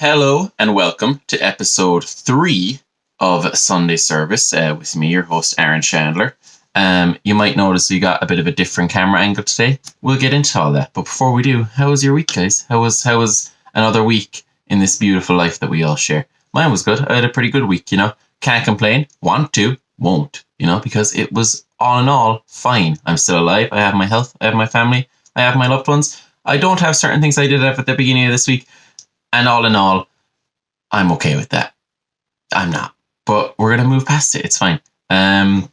Hello and welcome to episode 3 of Sunday Service with me, your host, Aaron Chandler. You might notice we got a bit of a different camera angle today. We'll get into all that. But before we do, how was your week, guys? How was another week in this beautiful life that we all share? Mine was good. I had a pretty good week, Can't complain. Want to, won't, because it was all in all fine. I'm still alive. I have my health. I have my family. I have my loved ones. I don't have certain things I did have at the beginning of this week. And all in all, I'm okay with that. I'm not. But we're going to move past it. It's fine. The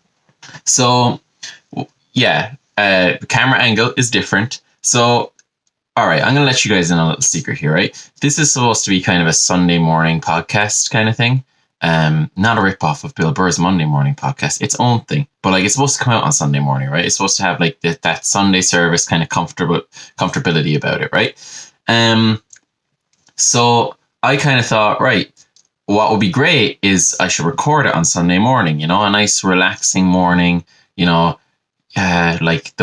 camera angle is different. So, all right, I'm going to let you guys in on a little secret here, right? This is supposed to be kind of a Sunday morning podcast kind of thing. Not a rip-off of Bill Burr's Monday morning podcast. Its own thing. But it's supposed to come out on Sunday morning, right? It's supposed to have that Sunday service kind of comfortability about it, right? So I kind of thought, right, what would be great is I should record it on Sunday morning, a nice relaxing morning, the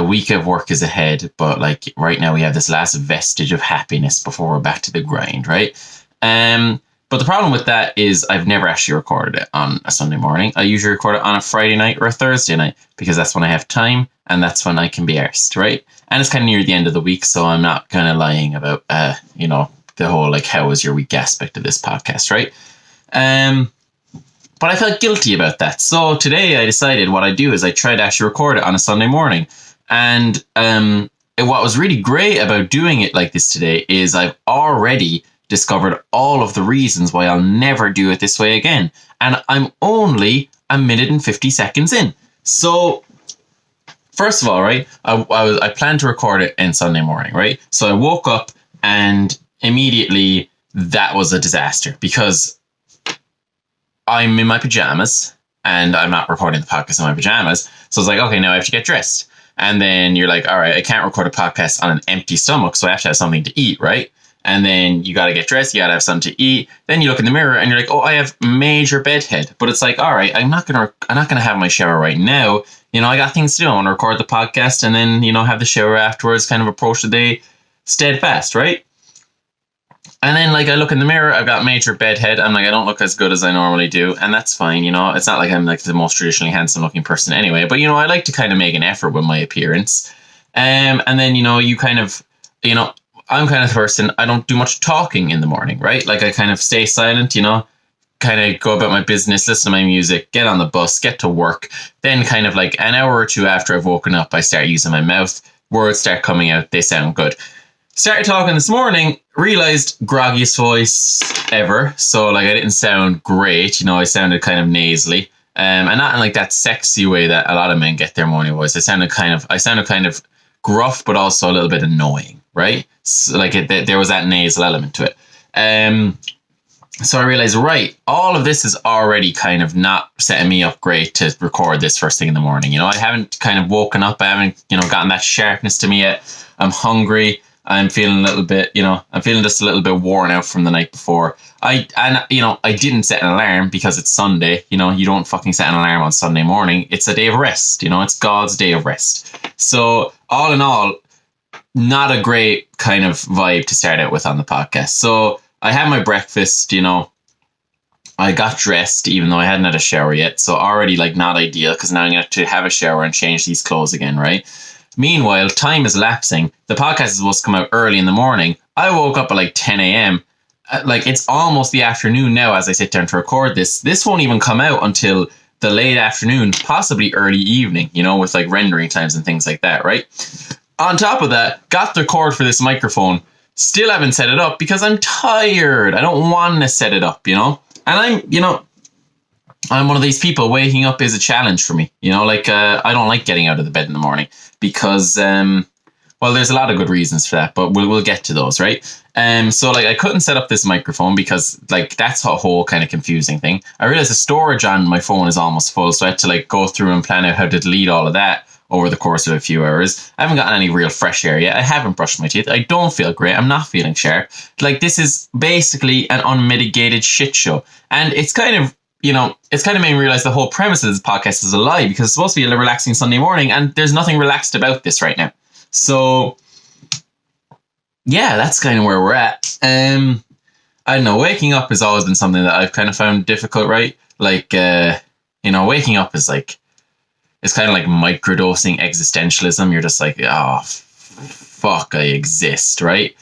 week of work is ahead, but right now we have this last vestige of happiness before we're back to the grind, right? But the problem with that is I've never actually recorded it on a Sunday morning. I usually record it on a Friday night or a Thursday night because that's when I have time and that's when I can be arsed, right? And it's kind of near the end of the week, so I'm not kind of lying about, the whole how was your week aspect of this podcast, right? But I felt guilty about that. So today I decided what I do is I try to actually record it on a Sunday morning. And what was really great about doing it like this today is I've already discovered all of the reasons why I'll never do it this way again. And I'm only a minute and 50 seconds in. So first of all, right, I planned to record it on Sunday morning, right? So I woke up and immediately that was a disaster because I'm in my pajamas and I'm not recording the podcast in my pajamas. So it's okay, now I have to get dressed. And then you're all right, I can't record a podcast on an empty stomach, so I have to have something to eat, right? And then you got to get dressed, you got to have something to eat. Then you look in the mirror and you're I have major bedhead. But it's all right, I'm not going to have my shower right now. I got things to do. I want to record the podcast and then, have the shower afterwards, kind of approach the day steadfast, right? And then I look in the mirror, I've got major bedhead. I'm I don't look as good as I normally do. And that's fine, It's not I'm the most traditionally handsome looking person anyway. But, I like to kind of make an effort with my appearance. And then, you kind of, I'm kind of the person, I don't do much talking in the morning, right? I kind of stay silent, kind of go about my business, listen to my music, get on the bus, get to work. Then kind of an hour or two after I've woken up, I start using my mouth. Words start coming out. They sound good. Started talking this morning, realized groggiest voice ever. So I didn't sound great. I sounded kind of nasally. And not in that sexy way that a lot of men get their morning voice. I sounded kind of gruff, but also a little bit annoying, right? So there was that nasal element to it. So I realized, right, all of this is already kind of not setting me up great to record this first thing in the morning. I haven't kind of woken up. I haven't, gotten that sharpness to me yet. I'm hungry. I'm feeling a little bit, I'm feeling just a little bit worn out from the night before. I didn't set an alarm because it's Sunday. You don't fucking set an alarm on Sunday morning. It's a day of rest. It's God's day of rest. So all in all, not a great kind of vibe to start out with on the podcast. So I had my breakfast, I got dressed even though I hadn't had a shower yet. So already not ideal because now I'm going to have a shower and change these clothes again, right? Meanwhile, time is lapsing. The podcast is supposed to come out early in the morning. I woke up at 10 a.m. It's almost the afternoon now as I sit down to record this. This won't even come out until the late afternoon, possibly early evening, with rendering times and things like that, right? On top of that, got the cord for this microphone. Still haven't set it up because I'm tired. I don't want to set it up, And I'm one of these people. Waking up is a challenge for me. I don't like getting out of the bed in the morning because, there's a lot of good reasons for that, but we'll get to those, right? So I couldn't set up this microphone because that's a whole kind of confusing thing. I realized the storage on my phone is almost full, so I had to go through and plan out how to delete all of that over the course of a few hours. I haven't gotten any real fresh air yet. I haven't brushed my teeth. I don't feel great. I'm not feeling sharp. This is basically an unmitigated shit show. And it's kind of, it's kind of made me realize the whole premise of this podcast is a lie because it's supposed to be a relaxing Sunday morning and there's nothing relaxed about this right now. So, yeah, that's kind of where we're at. I don't know, waking up has always been something that I've kind of found difficult, right? Like, waking up is like, it's kind of like microdosing existentialism. You're just like, oh, fuck, I exist, right?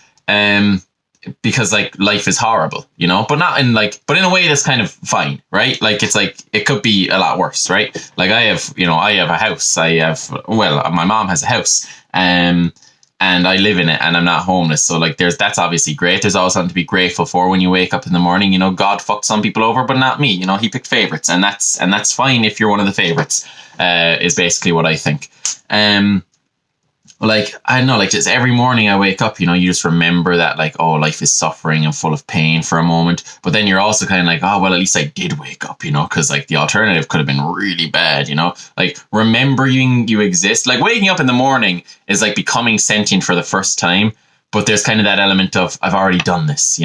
Because like life is horrible, but not in but in a way that's kind of fine, right? Like it's like it could be a lot worse, right? Like I have a house. My mom has a house, and I live in it, and I'm not homeless. So like that's obviously great. There's always something to be grateful for when you wake up in the morning. God fucked some people over, but not me. He picked favorites, and that's fine if you're one of the favorites. Is basically what I think. Like, I don't know, like just every morning I wake up, you just remember that like, oh, life is suffering and full of pain for a moment. But then you're also kind of like, oh, well, at least I did wake up, because like the alternative could have been really bad, like remembering you exist. Like waking up in the morning is like becoming sentient for the first time. But there's kind of that element of I've already done this,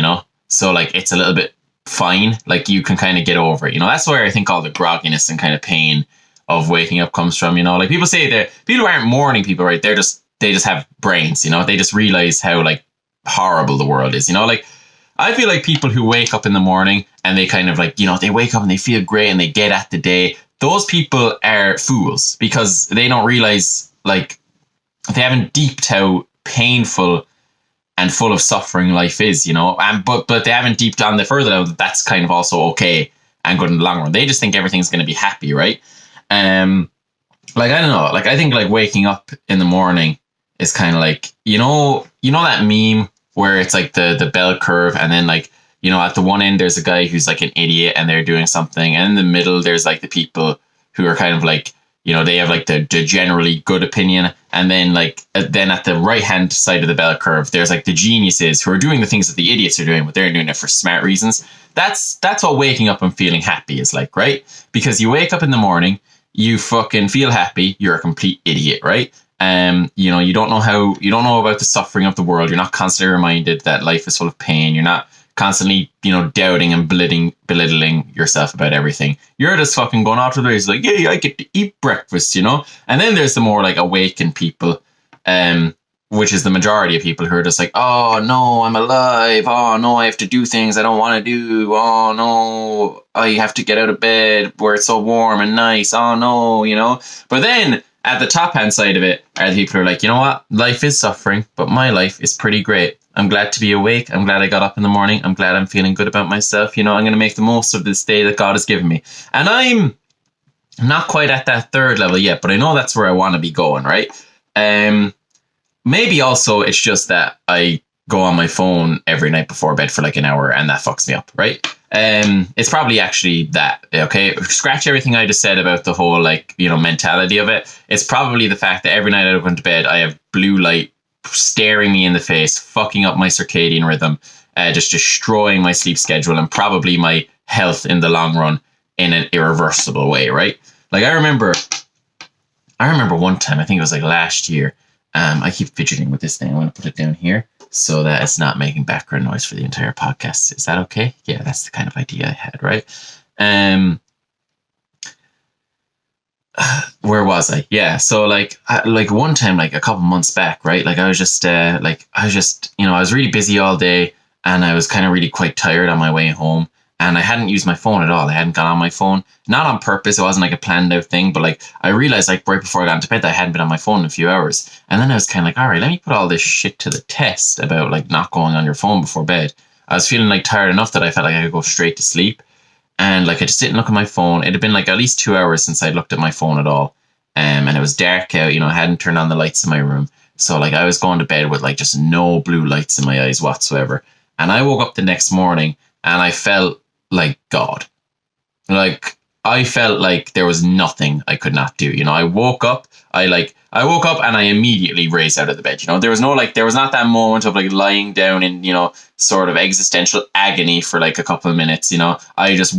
so like it's a little bit fine. Like you can kind of get over it. That's where I think all the grogginess and kind of pain of waking up comes from. Like people say that people who aren't morning people, right? They just have brains, they just realize how like horrible the world is, like I feel like people who wake up in the morning and they kind of like, they wake up and they feel great and they get at the day. Those people are fools because they don't realize like they haven't deeped how painful and full of suffering life is, and but they haven't deeped on the further level that that's kind of also okay and good in the long run. They just think everything's going to be happy, right? Like I don't know, like I think like waking up in the morning is kind of like, that meme where it's like the bell curve, and then like, at the one end there's a guy who's like an idiot and they're doing something, and in the middle there's like the people who are kind of like, they have like the generally good opinion, and then like then at the right hand side of the bell curve there's like the geniuses who are doing the things that the idiots are doing, but they're doing it for smart reasons. That's what waking up and feeling happy is like, right? Because you wake up in the morning, you fucking feel happy, you're a complete idiot, right? You don't know about the suffering of the world. You're not constantly reminded that life is full of pain. You're not constantly, doubting and belittling yourself about everything. You're just fucking going out to the race like, yeah, I get to eat breakfast, And then there's the more like awakened people, which is the majority of people who are just like, oh no, I'm alive. Oh no, I have to do things I don't want to do. Oh no, I have to get out of bed where it's so warm and nice. Oh no, But then at the top hand side of it are the people who are like, you know what? Life is suffering, but my life is pretty great. I'm glad to be awake. I'm glad I got up in the morning. I'm glad I'm feeling good about myself. I'm going to make the most of this day that God has given me. And I'm not quite at that third level yet, but I know that's where I want to be going, right? Maybe also it's just that I go on my phone every night before bed for like an hour and that fucks me up, right? It's probably actually that, okay? Scratch everything I just said about the whole like, mentality of it. It's probably the fact that every night I go into bed, I have blue light staring me in the face, fucking up my circadian rhythm, just destroying my sleep schedule and probably my health in the long run in an irreversible way, right? Like I remember one time, I think it was like last year, I keep fidgeting with this thing. I want to put it down here so that it's not making background noise for the entire podcast. Is that okay? Yeah, that's the kind of idea I had, right? Where was I? Yeah, so like one time, like a couple months back, right? Like I was just I was really busy all day, and I was kind of really quite tired on my way home. And I hadn't used my phone at all. I hadn't got on my phone. Not on purpose. It wasn't like a planned out thing. But like I realized like right before I got into bed that I hadn't been on my phone in a few hours. And then I was kind of like, all right, let me put all this shit to the test about like not going on your phone before bed. I was feeling like tired enough that I felt like I could go straight to sleep. And like I just didn't look at my phone. It had been like at least 2 hours since I'd looked at my phone at all. And it was dark out. I hadn't turned on the lights in my room. So like I was going to bed with like just no blue lights in my eyes whatsoever. And I woke up the next morning and I felt like God. Like I felt like there was nothing I could not do. I woke up and I immediately raised out of the bed. There was not that moment of like lying down in, sort of existential agony for like a couple of minutes. I just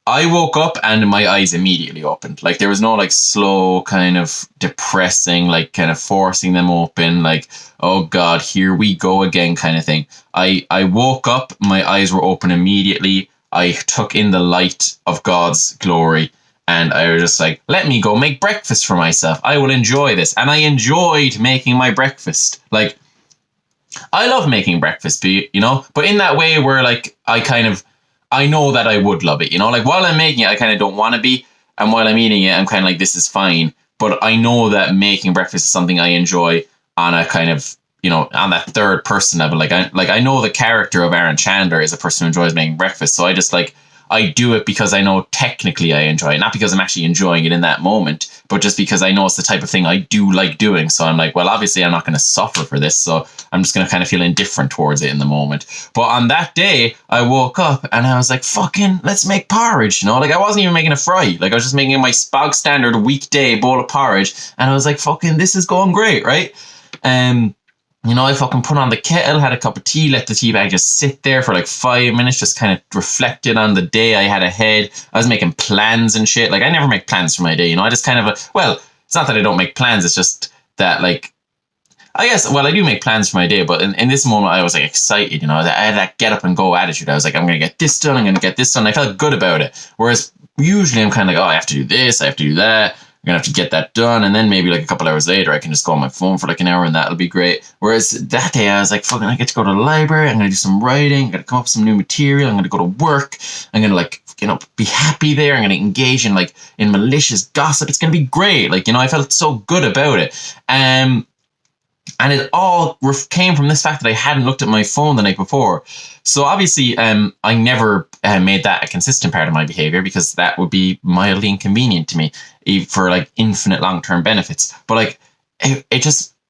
I woke up and my eyes immediately opened. Like there was no like slow kind of depressing, like kind of forcing them open, like, oh God, here we go again kind of thing. I woke up, my eyes were open immediately. I took in the light of God's glory and I was just like, let me go make breakfast for myself. I will enjoy this. And I enjoyed making my breakfast. Like I love making breakfast, but in that way where like I know that I would love it, like while I'm making it, I kind of don't want to be, and while I'm eating it, I'm kind of like, this is fine. But I know that making breakfast is something I enjoy on a kind of, on that third person level. I know the character of Aaron Chandler is a person who enjoys making breakfast, so I just like, I do it because I know technically I enjoy it, not because I'm actually enjoying it in that moment, but just because I know it's the type of thing I do like doing. So I'm like, well, obviously I'm not going to suffer for this, so I'm just going to kind of feel indifferent towards it in the moment. But on that day, I woke up and I was like, fucking, let's make porridge, Like I wasn't even making a fry. Like I was just making my bog standard weekday bowl of porridge, and I was like, fucking, this is going great, right? I fucking put on the kettle, had a cup of tea, let the tea bag just sit there for like 5 minutes, just kind of reflected on the day I had ahead. I was making plans and shit. Like I never make plans for my day, I just kind of, well, it's not that I don't make plans, it's just that like, I guess, well, I do make plans for my day, but in this moment I was like excited, I had that get up and go attitude. I was like, I'm going to get this done, I'm going to get this done. I felt good about it. Whereas usually I'm kind of like, oh, I have to do this, I have to do that. I'm going to have to get that done. And then maybe like a couple hours later, I can just go on my phone for like an hour and that'll be great. Whereas that day I was like, fucking, I get to go to the library. I'm going to do some writing. I'm going to come up with some new material. I'm going to go to work. I'm going to like, be happy there. I'm going to engage in like in malicious gossip. It's going to be great. Like, I felt so good about it. And it all came from this fact that I hadn't looked at my phone the night before. So obviously, I never made that a consistent part of my behavior because that would be mildly inconvenient to me for like infinite long-term benefits. But like, it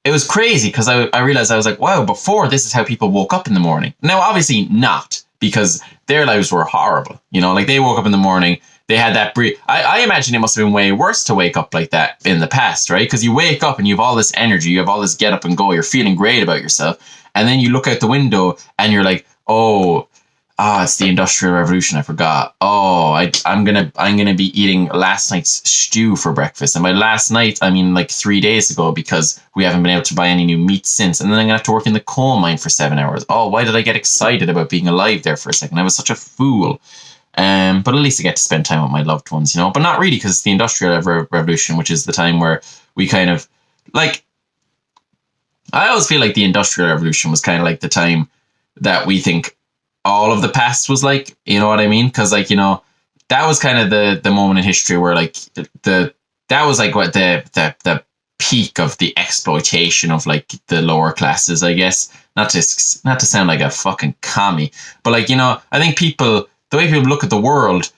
was crazy because I realized I was like, wow, before this is how people woke up in the morning. Now, obviously not, because their lives were horrible. Like they woke up in the morning, they had that I imagine it must have been way worse to wake up like that in the past, right? Because you wake up and you have all this energy, you have all this get up and go, you're feeling great about yourself. And then you look out the window and you're like, it's the Industrial Revolution. I forgot. I'm gonna be eating last night's stew for breakfast. And by last night, I mean like 3 days ago, because we haven't been able to buy any new meat since. And then I'm gonna have to work in the coal mine for 7 hours. Oh, why did I get excited about being alive there for a second? I was such a fool. But at least I get to spend time with my loved ones, but not really, because it's the Industrial Revolution, which is the time where we kind of like, I always feel like the Industrial Revolution was kind of like the time that we think all of the past was like, you know what I mean? Because like, that was kind of the moment in history where like that was like what the peak of the exploitation of like the lower classes, I guess. Not to sound like a fucking commie, but like, I think the way people look at the world,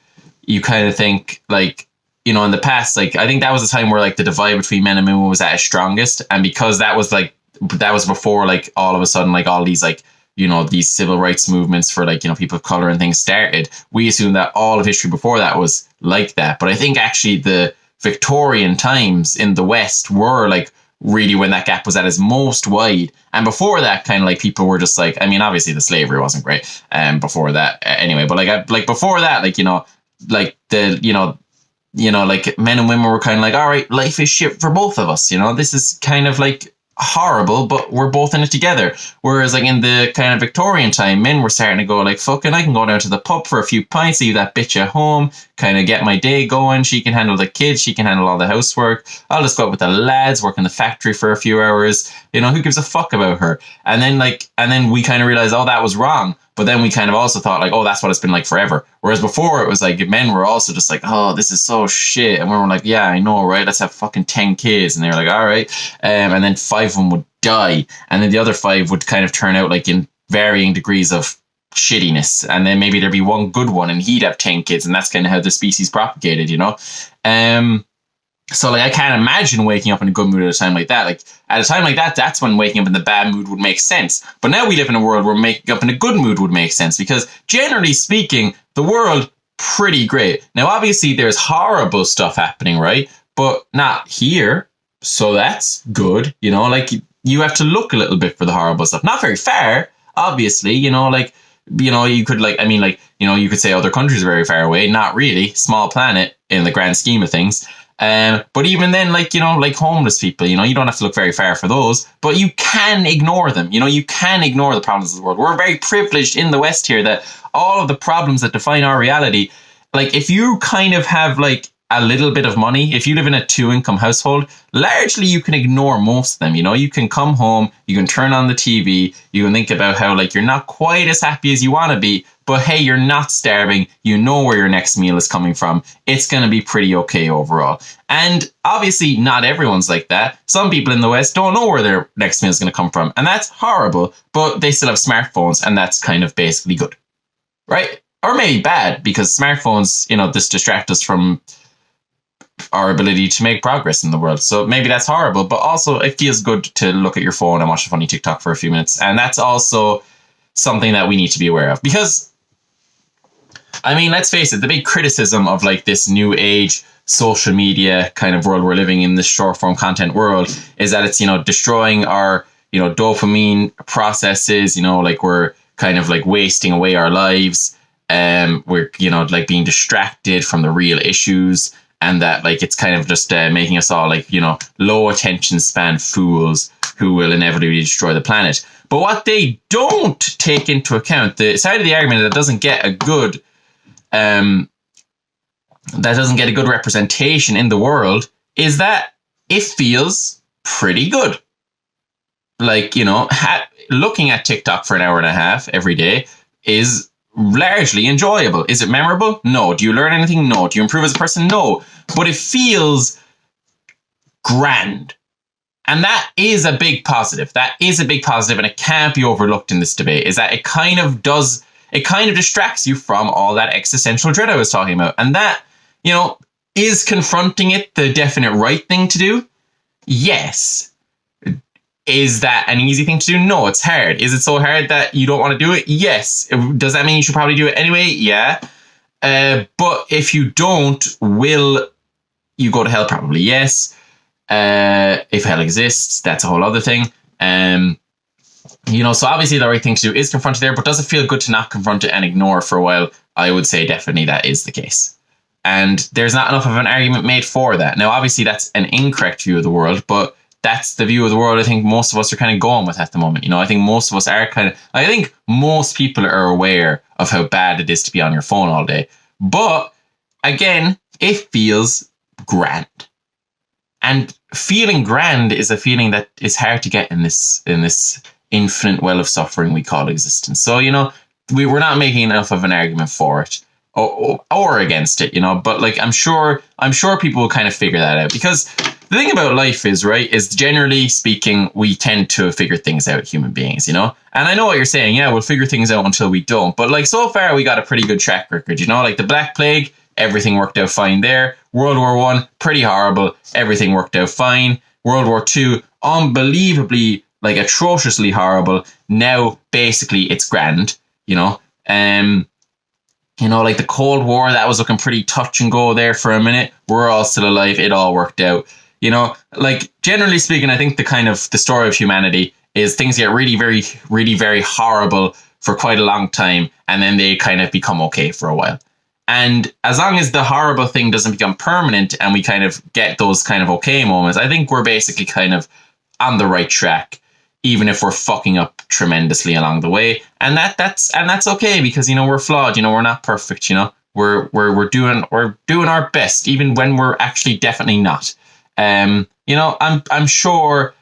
you kind of think like, in the past, like I think that was the time where like the divide between men and women was at its strongest. And because that was before like all of a sudden like all these like, these civil rights movements for like, people of color and things started, we assume that all of history before that was like that. But I think actually the Victorian times in the West were like really when that gap was at its most wide. And before that, kind of like people were just like, I mean, obviously the slavery wasn't great before that anyway, but like before that, like, like the, like men and women were kind of like, all right, life is shit for both of us. This is kind of like horrible, but we're both in it together. Whereas like in the kind of Victorian time, men were starting to go like, fucking, I can go down to the pub for a few pints, leave that bitch at home, kind of get my day going. She can handle the kids, she can handle all the housework. I'll just go out with the lads, work in the factory for a few hours. Who gives a fuck about her? And then we kind of realized, oh, that was wrong. But then we kind of also thought like, oh, that's what it's been like forever. Whereas before it was like men were also just like, oh, this is so shit. And we were like, yeah, I know, right? Let's have fucking 10 kids. And they were like, all right. And then 5 of them would die. And then the other 5 would kind of turn out like in varying degrees of shittiness. And then maybe there'd be one good one and he'd have 10 kids. And that's kind of how the species propagated, So like I can't imagine waking up in a good mood at a time like that. Like at a time like that, that's when waking up in the bad mood would make sense. But now we live in a world where waking up in a good mood would make sense, because generally speaking, the world pretty great. Now obviously there's horrible stuff happening, right? But not here. So that's good. Like you have to look a little bit for the horrible stuff. Not very far, obviously, like, you could like, I mean, like, you could say other countries are very far away. Not really. Small planet in the grand scheme of things. But even then, like, like homeless people, you don't have to look very far for those, but you can ignore them. You can ignore the problems of the world. We're very privileged in the West here that all of the problems that define our reality, like if you kind of have like a little bit of money, if you live in a 2-income household, largely you can ignore most of them. You know, you can come home, you can turn on the TV, you can think about how like you're not quite as happy as you want to be, but hey, you're not starving. You know where your next meal is coming from. It's going to be pretty okay overall. And obviously not everyone's like that. Some people in the West don't know where their next meal is going to come from. And that's horrible, but they still have smartphones, and that's kind of basically good, right? Or maybe bad, because smartphones, you know, just distract us from our ability to make progress in the world. So maybe that's horrible, but also it feels good to look at your phone and watch a funny TikTok for a few minutes. And that's also something that we need to be aware of, because I mean, let's face it, the big criticism of like this new age social media kind of world we're living in, this short form content world, is that it's, you know, destroying our, you know, dopamine processes, you know, like we're kind of like wasting away our lives. We're, you know, like being distracted from the real issues, and that like it's kind of just making us all like, you know, low attention span fools who will inevitably destroy the planet. But what they don't take into account, the side of the argument that doesn't get a good representation in the world, is that it feels pretty good. Like, you know, looking at TikTok for an hour and a half every day is largely enjoyable. Is it memorable? No. Do you learn anything? No. Do you improve as a person? No. But it feels grand. And that is a big positive. That is a big positive, and it can't be overlooked in this debate, is that it kind of distracts you from all that existential dread I was talking about. And that, you know, is confronting it the definite right thing to do? Yes. Is that an easy thing to do? No, it's hard. Is it so hard that you don't want to do it? Yes. Does that mean you should probably do it anyway? Yeah. But if you don't, will you go to hell? Probably yes. If hell exists, that's a whole other thing. You know, so obviously the right thing to do is confront it there, but does it feel good to not confront it and ignore it for a while? I would say definitely that is the case. And there's not enough of an argument made for that. Now, obviously that's an incorrect view of the world, but that's the view of the world I think most of us are kind of going with at the moment. You know, I think most of us are I think most people are aware of how bad it is to be on your phone all day. But again, it feels grand. And feeling grand is a feeling that is hard to get in this infinite well of suffering we call existence. So, you know, we're not making enough of an argument for it or against it, you know, but like I'm sure people will kind of figure that out, because the thing about life is, right, is generally speaking, we tend to figure things out, human beings, you know? And I know what you're saying. Yeah, we'll figure things out until we don't. But like so far, we got a pretty good track record, you know? Like the Black Plague, everything worked out fine there. World War I, pretty horrible. Everything worked out fine. World War II, unbelievably, like atrociously horrible. Now, basically, it's grand, you know? You know, like the Cold War, that was looking pretty touch and go there for a minute. We're all still alive. It all worked out. You know, like generally speaking, I think the story of humanity is things get really, very, really, very horrible for quite a long time, and then they kind of become okay for a while. And as long as the horrible thing doesn't become permanent and we kind of get those kind of okay moments, I think we're basically kind of on the right track, even if we're fucking up tremendously along the way. And that's okay, because, you know, we're flawed, you know, we're not perfect, you know, we're doing our best, even when we're actually definitely not. You know, I'm sure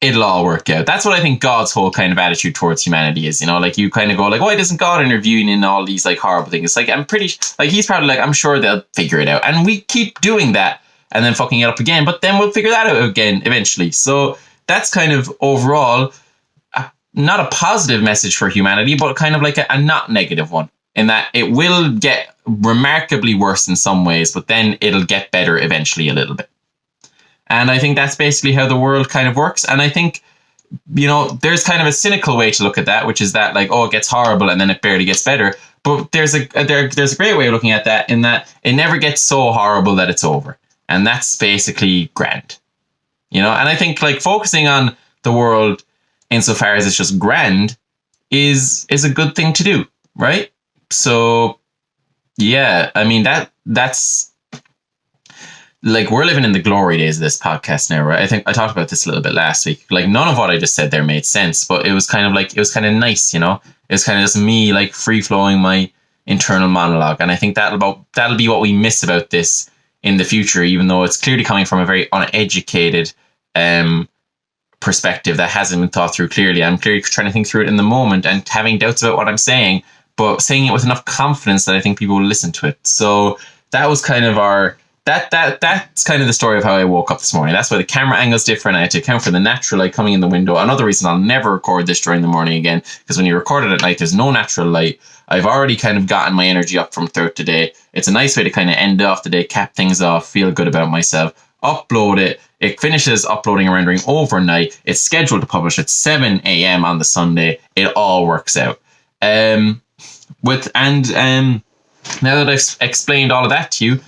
it'll all work out. That's what I think God's whole kind of attitude towards humanity is, you know, like you kind of go like, why doesn't God intervene in all these like horrible things? It's like, I'm pretty, like he's probably like, I'm sure they'll figure it out. And we keep doing that and then fucking it up again, but then we'll figure that out again eventually. So that's kind of overall not a positive message for humanity, but kind of like a not negative one, in that it will get remarkably worse in some ways, but then it'll get better eventually a little bit. And I think that's basically how the world kind of works. And I think, you know, there's kind of a cynical way to look at that, which is that like, oh, it gets horrible and then it barely gets better. But there's a great way of looking at that, in that it never gets so horrible that it's over. And that's basically grand. You know, and I think like focusing on the world insofar as it's just grand is a good thing to do, right? So yeah, I mean that's like, we're living in the glory days of this podcast now, right? I think I talked about this a little bit last week. Like, none of what I just said there made sense, but it was kind of nice, you know? It was kind of just me, like, free-flowing my internal monologue. And I think that'll be what we miss about this in the future, even though it's clearly coming from a very uneducated perspective that hasn't been thought through clearly. I'm clearly trying to think through it in the moment and having doubts about what I'm saying, but saying it with enough confidence that I think people will listen to it. So that was kind of that's kind of the story of how I woke up this morning. That's why the camera angle's different. I had to account for the natural light coming in the window. Another reason I'll never record this during the morning again, because when you record it at night, there's no natural light. I've already kind of gotten my energy up from throughout the day. It's a nice way to kind of end off the day, cap things off, feel good about myself, upload it. It finishes uploading and rendering overnight. It's scheduled to publish at 7 a.m. on the Sunday. It all works out. Now that I've explained all of that to you,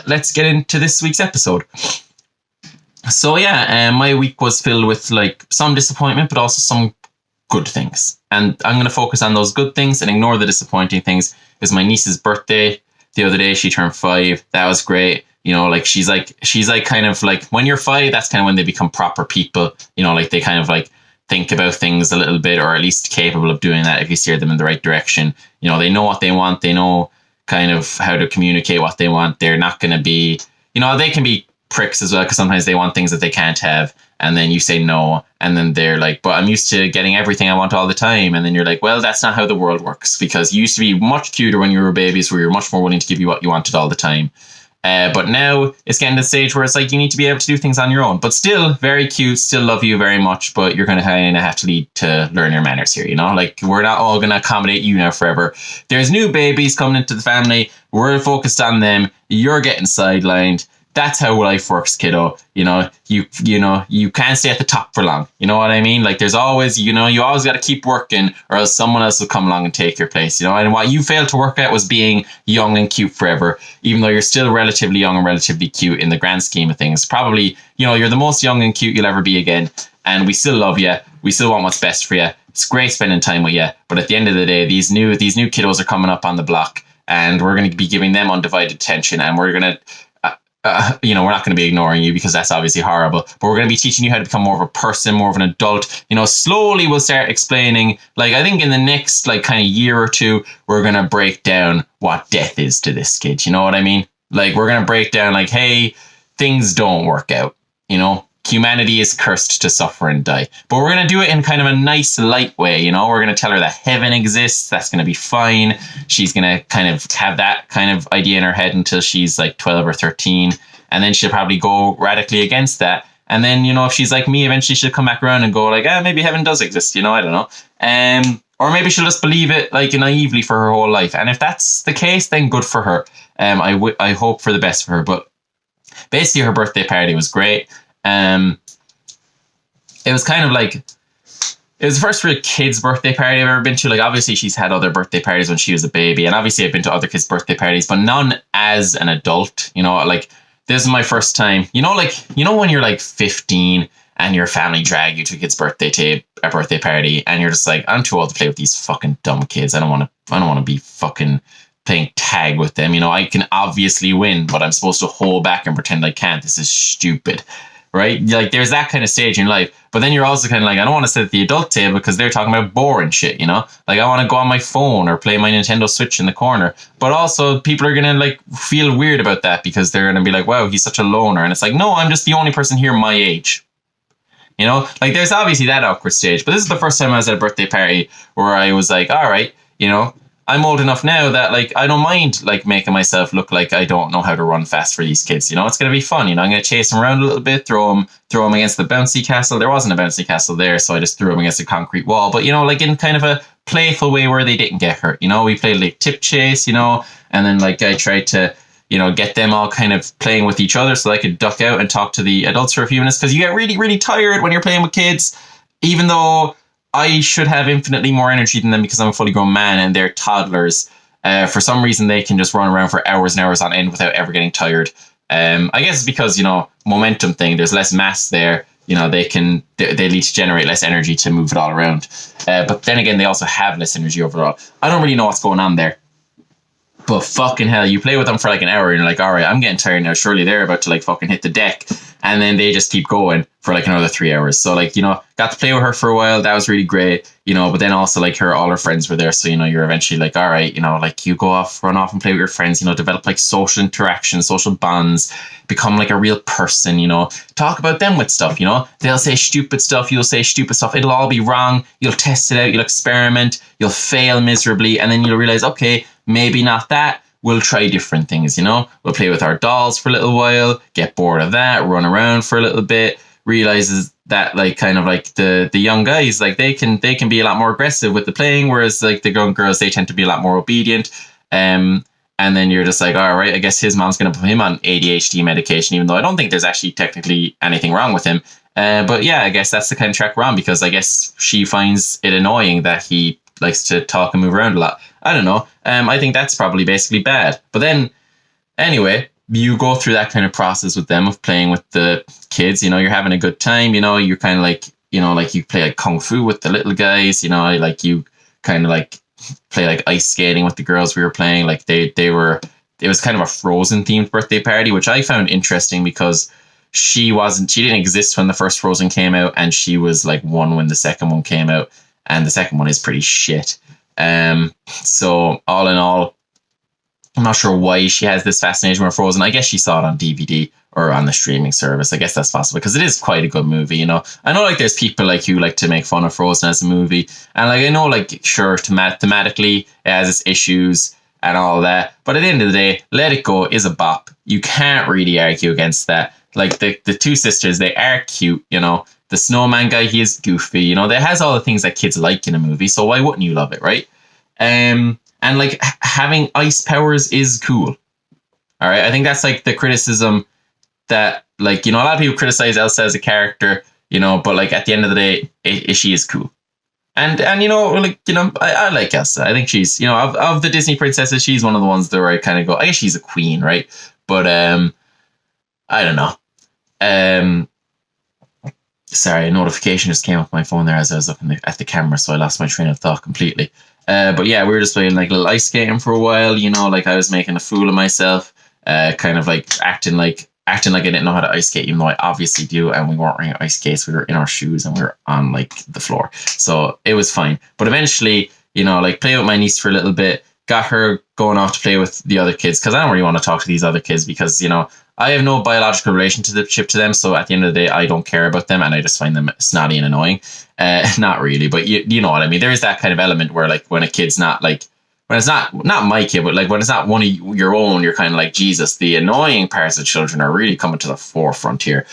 let's get into this week's episode. So my week was filled with like some disappointment, but also some good things. And I'm going to focus on those good things and ignore the disappointing things. It was my niece's birthday the other day. She turned 5. That was great. You know, like she's like kind of like, when you're 5, that's kind of when they become proper people. You know, like they kind of like think about things a little bit, or at least capable of doing that if you steer them in the right direction. You know, they know what they want. They know kind of how to communicate what they want. They're not going to be, you know, they can be pricks as well, because sometimes they want things that they can't have, and then you say no, and then they're like, but I'm used to getting everything I want all the time. And then you're like, well, that's not how the world works, because you used to be much cuter when you were babies, where you're much more willing to give you what you wanted all the time. But now it's getting to the stage where it's like you need to be able to do things on your own, but still very cute, still love you very much, but you're going to kind of have to need to learn your manners here, you know? Like, we're not all going to accommodate you now forever. There's new babies coming into the family. We're focused on them. You're getting sidelined. That's how life works, kiddo. You know, you can't stay at the top for long. You know what I mean? Like, there's always, you always got to keep working, or else someone else will come along and take your place, you know? And what you failed to work at was being young and cute forever, even though you're still relatively young and relatively cute in the grand scheme of things. Probably, you're the most young and cute you'll ever be again. And we still love you. We still want what's best for you. It's great spending time with you. But at the end of the day, these new kiddos are coming up on the block, and we're going to be giving them undivided attention, and we're going to, we're not going to be ignoring you, because that's obviously horrible, but we're going to be teaching you how to become more of a person, more of an adult. Slowly we'll start explaining, like, I think in the next, like, kind of year or two, we're going to break down what death is to this kid. You know what I mean? Like, we're going to break down, like, hey, things don't work out, humanity is cursed to suffer and die, but we're going to do it in kind of a nice, light way. We're going to tell her that heaven exists. That's going to be fine. She's going to kind of have that kind of idea in her head until she's like 12 or 13. And then she'll probably go radically against that. And then, if she's like me, eventually she'll come back around and go like, maybe heaven does exist. I don't know. Or maybe she'll just believe it like naively for her whole life. And if that's the case, then good for her. I hope for the best for her. But basically her birthday party was great. It was kind of like, it was the first real kid's birthday party I've ever been to. Like, obviously she's had other birthday parties when she was a baby, and obviously I've been to other kids' birthday parties, but none as an adult. Like, this is my first time. When you're like 15 and your family drag you to a kid's birthday party, and you're just like, I'm too old to play with these fucking dumb kids. I don't want to be fucking playing tag with them. I can obviously win, but I'm supposed to hold back and pretend I can't. This is stupid. Right? Like, there's that kind of stage in life. But then you're also kind of like, I don't want to sit at the adult table because they're talking about boring shit, Like, I want to go on my phone or play my Nintendo Switch in the corner. But also, people are going to, like, feel weird about that, because they're going to be like, wow, he's such a loner. And it's like, no, I'm just the only person here my age. Like, there's obviously that awkward stage. But this is the first time I was at a birthday party where I was like, all right, I'm old enough now that, like, I don't mind, like, making myself look like I don't know how to run fast for these kids. It's going to be fun. I'm going to chase them around a little bit, throw them against the bouncy castle. There wasn't a bouncy castle there, so I just threw them against a concrete wall. But, like, in kind of a playful way where they didn't get hurt. We played, like, tip chase, and then, like, I tried to, get them all kind of playing with each other so I could duck out and talk to the adults for a few minutes, because you get really, really tired when you're playing with kids, even though I should have infinitely more energy than them because I'm a fully grown man and they're toddlers. For some reason, they can just run around for hours and hours on end without ever getting tired. I guess it's because, momentum thing, there's less mass there. They need to generate less energy to move it all around. But then again, they also have less energy overall. I don't really know what's going on there. But fucking hell, you play with them for like an hour and you're like, all right, I'm getting tired now. Surely they're about to like fucking hit the deck. And then they just keep going for like another 3 hours. So like, got to play with her for a while. That was really great, but then also like all her friends were there. So, you're eventually like, all right, like you run off and play with your friends, develop like social interactions, social bonds, become like a real person, talk about them with stuff, they'll say stupid stuff. You'll say stupid stuff. It'll all be wrong. You'll test it out. You'll experiment. You'll fail miserably. And then you'll realize, okay, maybe not that. We'll try different things, We'll play with our dolls for a little while, get bored of that, run around for a little bit, realizes that like kind of like the young guys, like they can be a lot more aggressive with the playing, whereas like the young girls, they tend to be a lot more obedient. And then you're just like, all right, I guess his mom's going to put him on ADHD medication, even though I don't think there's actually technically anything wrong with him. But yeah, I guess that's the kind of track we're on, because I guess she finds it annoying that he likes to talk and move around a lot. I don't know. I think that's probably basically bad. But then, anyway, you go through that kind of process with them of playing with the kids. You're having a good time. You're kind of like, like you play like kung fu with the little guys. Like you kind of like play like ice skating with the girls we were playing. Like it was kind of a Frozen themed birthday party, which I found interesting because she didn't exist when the first Frozen came out, and she was like one when the second one came out. And the second one is pretty shit. So all in all, I'm not sure why she has this fascination with Frozen. I guess she saw it on DVD or on the streaming service. I guess that's possible, because it is quite a good movie, I know like there's people like you like to make fun of Frozen as a movie. And like I know like sure thematically it has its issues and all that. But at the end of the day, Let It Go is a bop. You can't really argue against that. Like the two sisters, they are cute, The snowman guy, he is goofy, That has all the things that kids like in a movie, so why wouldn't you love it, right? And like having ice powers is cool. All right, I think that's like the criticism that like, a lot of people criticize Elsa as a character, but like at the end of the day, she is cool. And like, I like Elsa. I think she's, of the Disney princesses, she's one of the ones that where I kind of go, I guess she's a queen, right? But I don't know. Sorry, a notification just came up on my phone there as I was looking at the camera, so I lost my train of thought completely. But yeah, we were just playing like little ice skating for a while, like I was making a fool of myself, kind of like acting like I didn't know how to ice skate, even though I obviously do, and we weren't wearing ice skates, we were in our shoes and we were on like the floor. So it was fine. But eventually, like play with my niece for a little bit, got her going off to play with the other kids, because I don't really want to talk to these other kids, because, I have no biological relationship to them, so at the end of the day, I don't care about them, and I just find them snotty and annoying. Not really, but you know what I mean. There is that kind of element where, like, when a kid's not, like, when it's not my kid, but, like, when it's not one of your own, you're kind of like, Jesus, the annoying parts of children are really coming to the forefront here.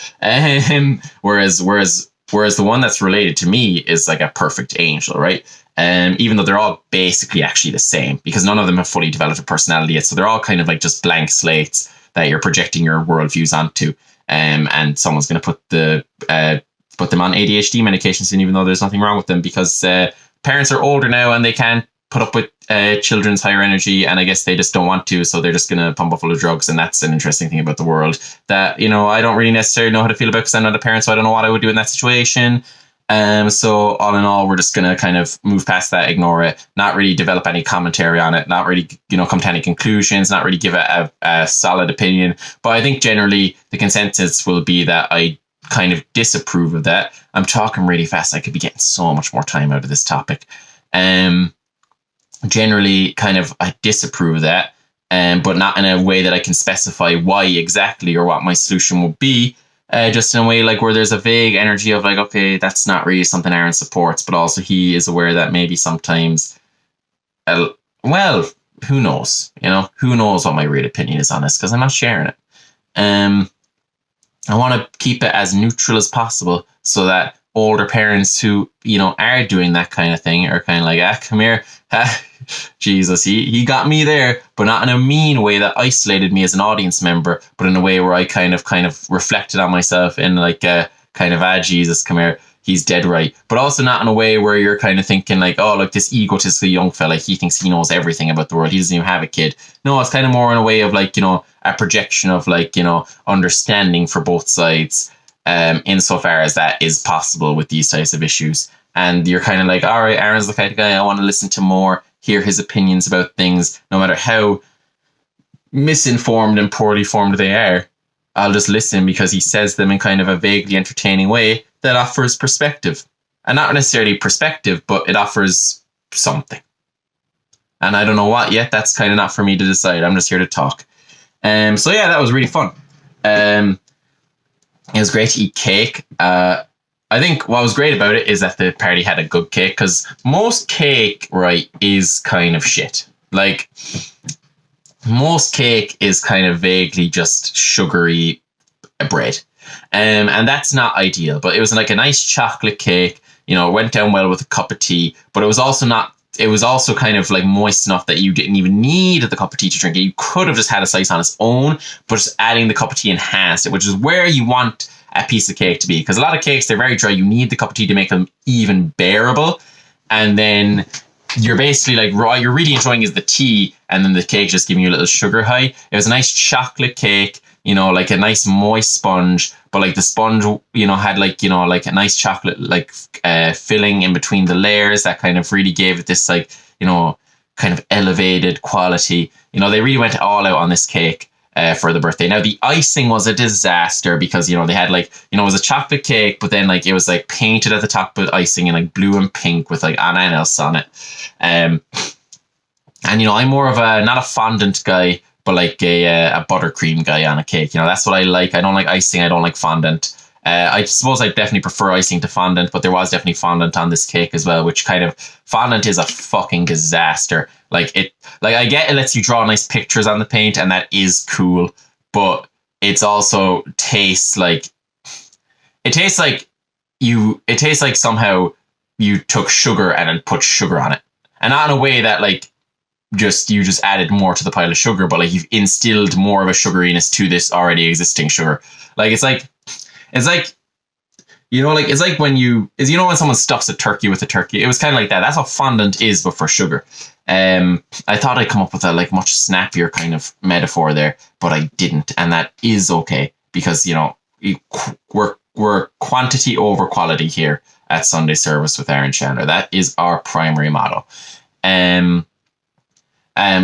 Whereas the one that's related to me is, like, a perfect angel, right? Even though they're all basically actually the same, because none of them have fully developed a personality yet, so they're all kind of like just blank slates that you're projecting your worldviews onto, and someone's going to put them on ADHD medications, and even though there's nothing wrong with them, because parents are older now and they can't put up with children's higher energy, and I guess they just don't want to, so they're just going to pump up full of drugs. And that's an interesting thing about the world that I don't really necessarily know how to feel about, because I'm not a parent, so I don't know what I would do in that situation. So all in all, we're just going to kind of move past that, ignore it, not really develop any commentary on it, not really, come to any conclusions, not really give it a solid opinion. But I think generally the consensus will be that I kind of disapprove of that. I'm talking really fast. I could be getting so much more time out of this topic. Generally kind of I disapprove of that, but not in a way that I can specify why exactly or what my solution would be. Just in a way like where there's a vague energy of like, okay, that's not really something Aaron supports, but also he is aware that maybe sometimes, well, who knows? Who knows what my real opinion is on this, because I'm not sharing it. I want to keep it as neutral as possible, so that older parents who, are doing that kind of thing are kind of like, come here. Jesus, he got me there, but not in a mean way that isolated me as an audience member, but in a way where I kind of reflected on myself in like a kind of, Jesus, come here, he's dead right. But also not in a way where you're kind of thinking like, oh, look, this egotistical young fella, he thinks he knows everything about the world. He doesn't even have a kid. No, it's kind of more in a way of like, a projection of like, understanding for both sides, insofar as that is possible with these types of issues. And you're kind of like, all right, Aaron's the kind of guy I want to listen to more, hear his opinions about things, no matter how misinformed and poorly formed they are. I'll just listen because he says them in kind of a vaguely entertaining way that offers perspective. And not necessarily perspective, but it offers something. And I don't know what yet. That's kind of not for me to decide. I'm just here to talk. So yeah, that was really fun. It was great to eat cake. I think what was great about it is that the party had a good cake, because most cake, right, is kind of shit. Like, most cake is kind of vaguely just sugary bread. And that's not ideal, but it was like a nice chocolate cake. You know, it went down well with a cup of tea, but it was also kind of like moist enough that you didn't even need the cup of tea to drink it. You could have just had a slice on its own, but just adding the cup of tea enhanced it, which is where you want a piece of cake to be. Because a lot of cakes, they're very dry. You need the cup of tea to make them even bearable. And then you're basically like, all you're really enjoying is the tea, and then the cake just giving you a little sugar high. It was a nice chocolate cake, you know, like a nice moist sponge, but like the sponge, you know, had like, you know, like a nice chocolate, like filling in between the layers that kind of really gave it this, like, you know, kind of elevated quality. You know, they really went all out on this cake for the birthday. Now, the icing was a disaster because, you know, they had like, you know, it was a chocolate cake, but then like it was like painted at the top with icing in like blue and pink with like ananas on it. And, you know, I'm more of not a fondant guy, but like a buttercream guy on a cake. You know, that's what I like. I don't like icing. I don't like fondant. I suppose I definitely prefer icing to fondant, but there was definitely fondant on this cake as well, which kind of, fondant is a fucking disaster. Like I get it lets you draw nice pictures on the paint, and that is cool, but it's also tastes like somehow you took sugar and then put sugar on it. And not in a way that like, you just added more to the pile of sugar, but like you've instilled more of a sugariness to this already existing sugar. Like it's like you know, like it's like when when someone stuffs a turkey with a turkey. It was kind of like that. That's what fondant is, but for sugar. I thought I'd come up with a like much snappier kind of metaphor there, but I didn't, and that is okay because, you know, we're quantity over quality here at Sunday Service with Aaron Chandler. That is our primary motto.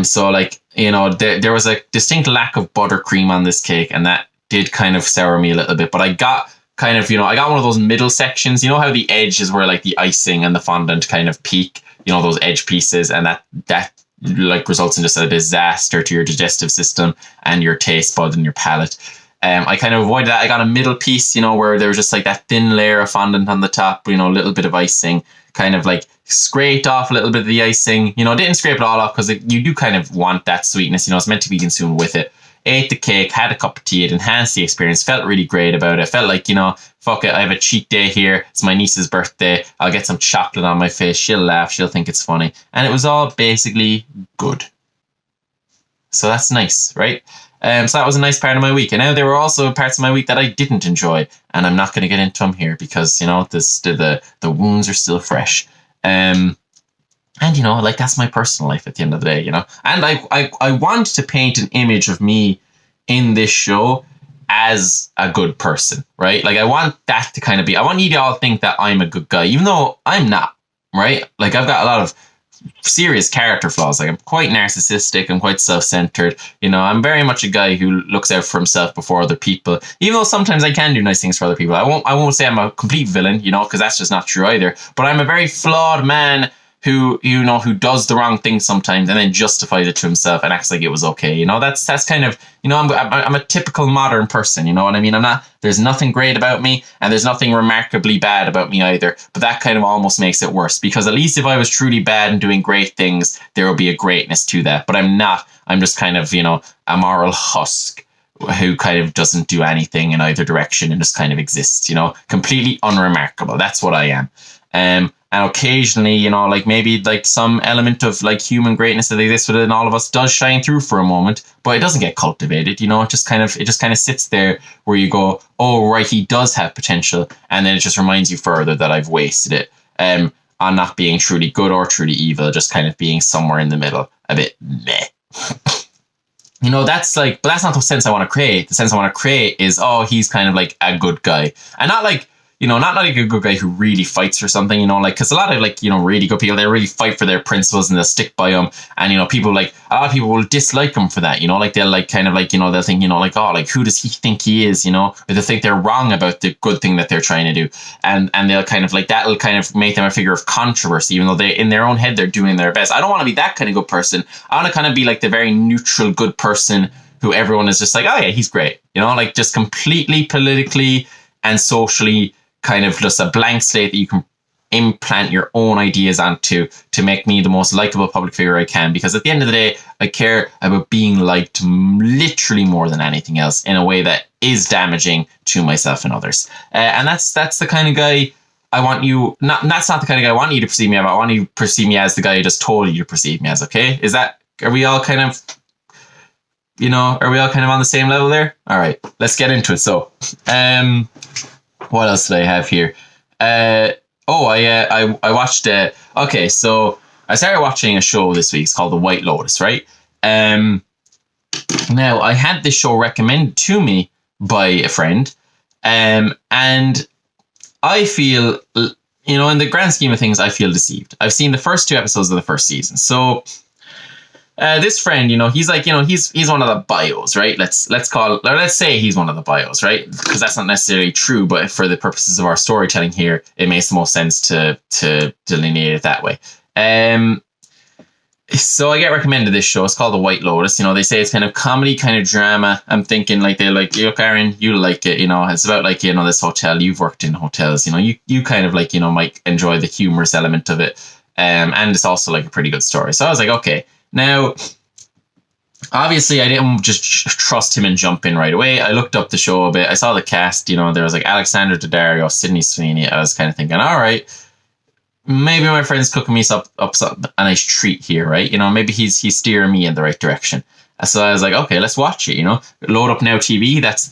So like, you know, there was a distinct lack of buttercream on this cake, and that did kind of sour me a little bit, but I got kind of, you know, I got one of those middle sections, you know how the edge is where like the icing and the fondant kind of peak, you know, those edge pieces, and that like results in just a disaster to your digestive system and your taste bud and your palate. I kind of avoided that. I got a middle piece, you know, where there was just like that thin layer of fondant on the top, you know, a little bit of icing, kind of like scraped off a little bit of the icing, you know, didn't scrape it all off because you do kind of want that sweetness, you know, it's meant to be consumed with it. Ate the cake, had a cup of tea, it enhanced the experience, felt really great about it. Felt like, you know, fuck it, I have a cheat day here, it's my niece's birthday, I'll get some chocolate on my face, she'll laugh, she'll think it's funny. And it was all basically good. So that's nice, right? So that was a nice part of my week. And now there were also parts of my week that I didn't enjoy, and I'm not going to get into them here because, you know, the wounds are still fresh. And, you know, like, that's my personal life at the end of the day, you know. And I want to paint an image of me in this show as a good person, right? Like, I want that to kind of be, I want you to all think that I'm a good guy, even though I'm not, right? Like, I've got a lot of serious character flaws. Like, I'm quite narcissistic, I'm quite self-centered, you know, I'm very much a guy who looks out for himself before other people, even though sometimes I can do nice things for other people. I won't say I'm a complete villain, you know, because that's just not true either, but I'm a very flawed man who does the wrong thing sometimes and then justifies it to himself and acts like it was okay. You know, that's kind of, you know, I'm a typical modern person, you know what I mean? There's nothing great about me, and there's nothing remarkably bad about me either, but that kind of almost makes it worse, because at least if I was truly bad and doing great things, there would be a greatness to that, but I'm not. I'm just kind of, you know, a moral husk who kind of doesn't do anything in either direction and just kind of exists, you know, completely unremarkable. That's what I am. And occasionally, you know, like maybe like some element of like human greatness that exists within all of us does shine through for a moment, but it doesn't get cultivated, you know, it just kind of sits there where you go, oh, right, he does have potential. And then it just reminds you further that I've wasted it on not being truly good or truly evil, just kind of being somewhere in the middle, a bit meh. You know, that's not the sense I want to create. The sense I want to create is, oh, he's kind of like a good guy. And not like, not like a good guy who really fights for something, like, because a lot of like, really good people, they really fight for their principles and they'll stick by them. And, people like, a lot of people will dislike him for that, like they'll like kind of like, they'll think, like, oh, like who does he think he is, or they'll think they're wrong about the good thing that they're trying to do. And they'll kind of like, that'll kind of make them a figure of controversy, even though they, in their own head, they're doing their best. I don't want to be that kind of good person. I want to kind of be like the very neutral, good person who everyone is just like, oh yeah, he's great. Like just completely politically and socially kind of just a blank slate that you can implant your own ideas onto to make me the most likable public figure I can. Because at the end of the day, I care about being liked literally more than anything else in a way that is damaging to myself and others. And that's the kind of guy I want you, that's not the kind of guy I want you to perceive me as. I want you to perceive me as the guy I just told you to perceive me as, okay? Are we all kind of, on the same level there? All right, let's get into it. So, what else did I have here? I watched, okay, so I started watching a show this week. It's called The White Lotus, right? Now, I had this show recommended to me by a friend, and I feel, in the grand scheme of things, I feel deceived. I've seen the first 2 episodes of the first season. So this friend, he's like, he's one of the bios, right? Let's say he's one of the bios, right? Because that's not necessarily true, but for the purposes of our storytelling here, it makes the most sense to delineate it that way. So I get recommended this show. It's called The White Lotus. They say it's kind of comedy, kind of drama. I'm thinking like they're like, look, Aaron, you like it. It's about like, this hotel. You've worked in hotels. You kind of like, might enjoy the humorous element of it. And it's also like a pretty good story. So I was like, okay. Now, obviously, I didn't just trust him and jump in right away. I looked up the show a bit. I saw the cast. There was like Alexandra Daddario, Sydney Sweeney. I was kind of thinking, all right, maybe my friend's cooking me up a nice treat here, right? Maybe he's steering me in the right direction. So I was like, okay, let's watch it. Load up Now TV. That's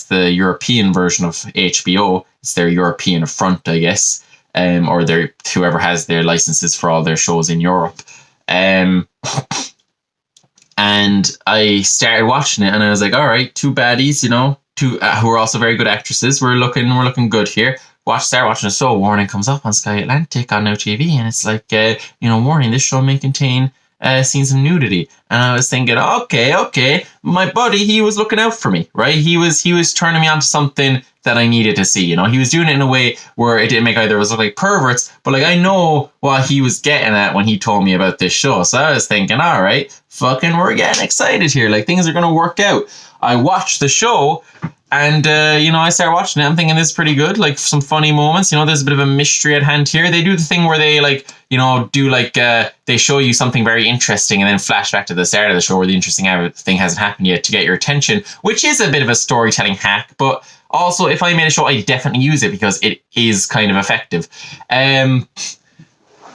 the European version of HBO. It's their European front, I guess, or their whoever has their licenses for all their shows in Europe. And I started watching it, and I was like, all right, 2 baddies, who are also very good actresses. We're looking good here. Start watching the show. Warning comes up on Sky Atlantic on Now TV, and it's like, warning, this show may contain scenes of nudity. And I was thinking, okay, my buddy, he was looking out for me, right? He was turning me on to something that I needed to see. He was doing it in a way where it didn't make either of us look like perverts, but like I know what he was getting at when he told me about this show. So I was thinking, all right, fucking, we're getting excited here. Like things are going to work out. I watched the show. And, I started watching it. I'm thinking this is pretty good. Like some funny moments. There's a bit of a mystery at hand here. They do the thing where they they show you something very interesting and then flash back to the start of the show where the interesting thing hasn't happened yet to get your attention, which is a bit of a storytelling hack. But also, if I made a show, I'd definitely use it because it is kind of effective. And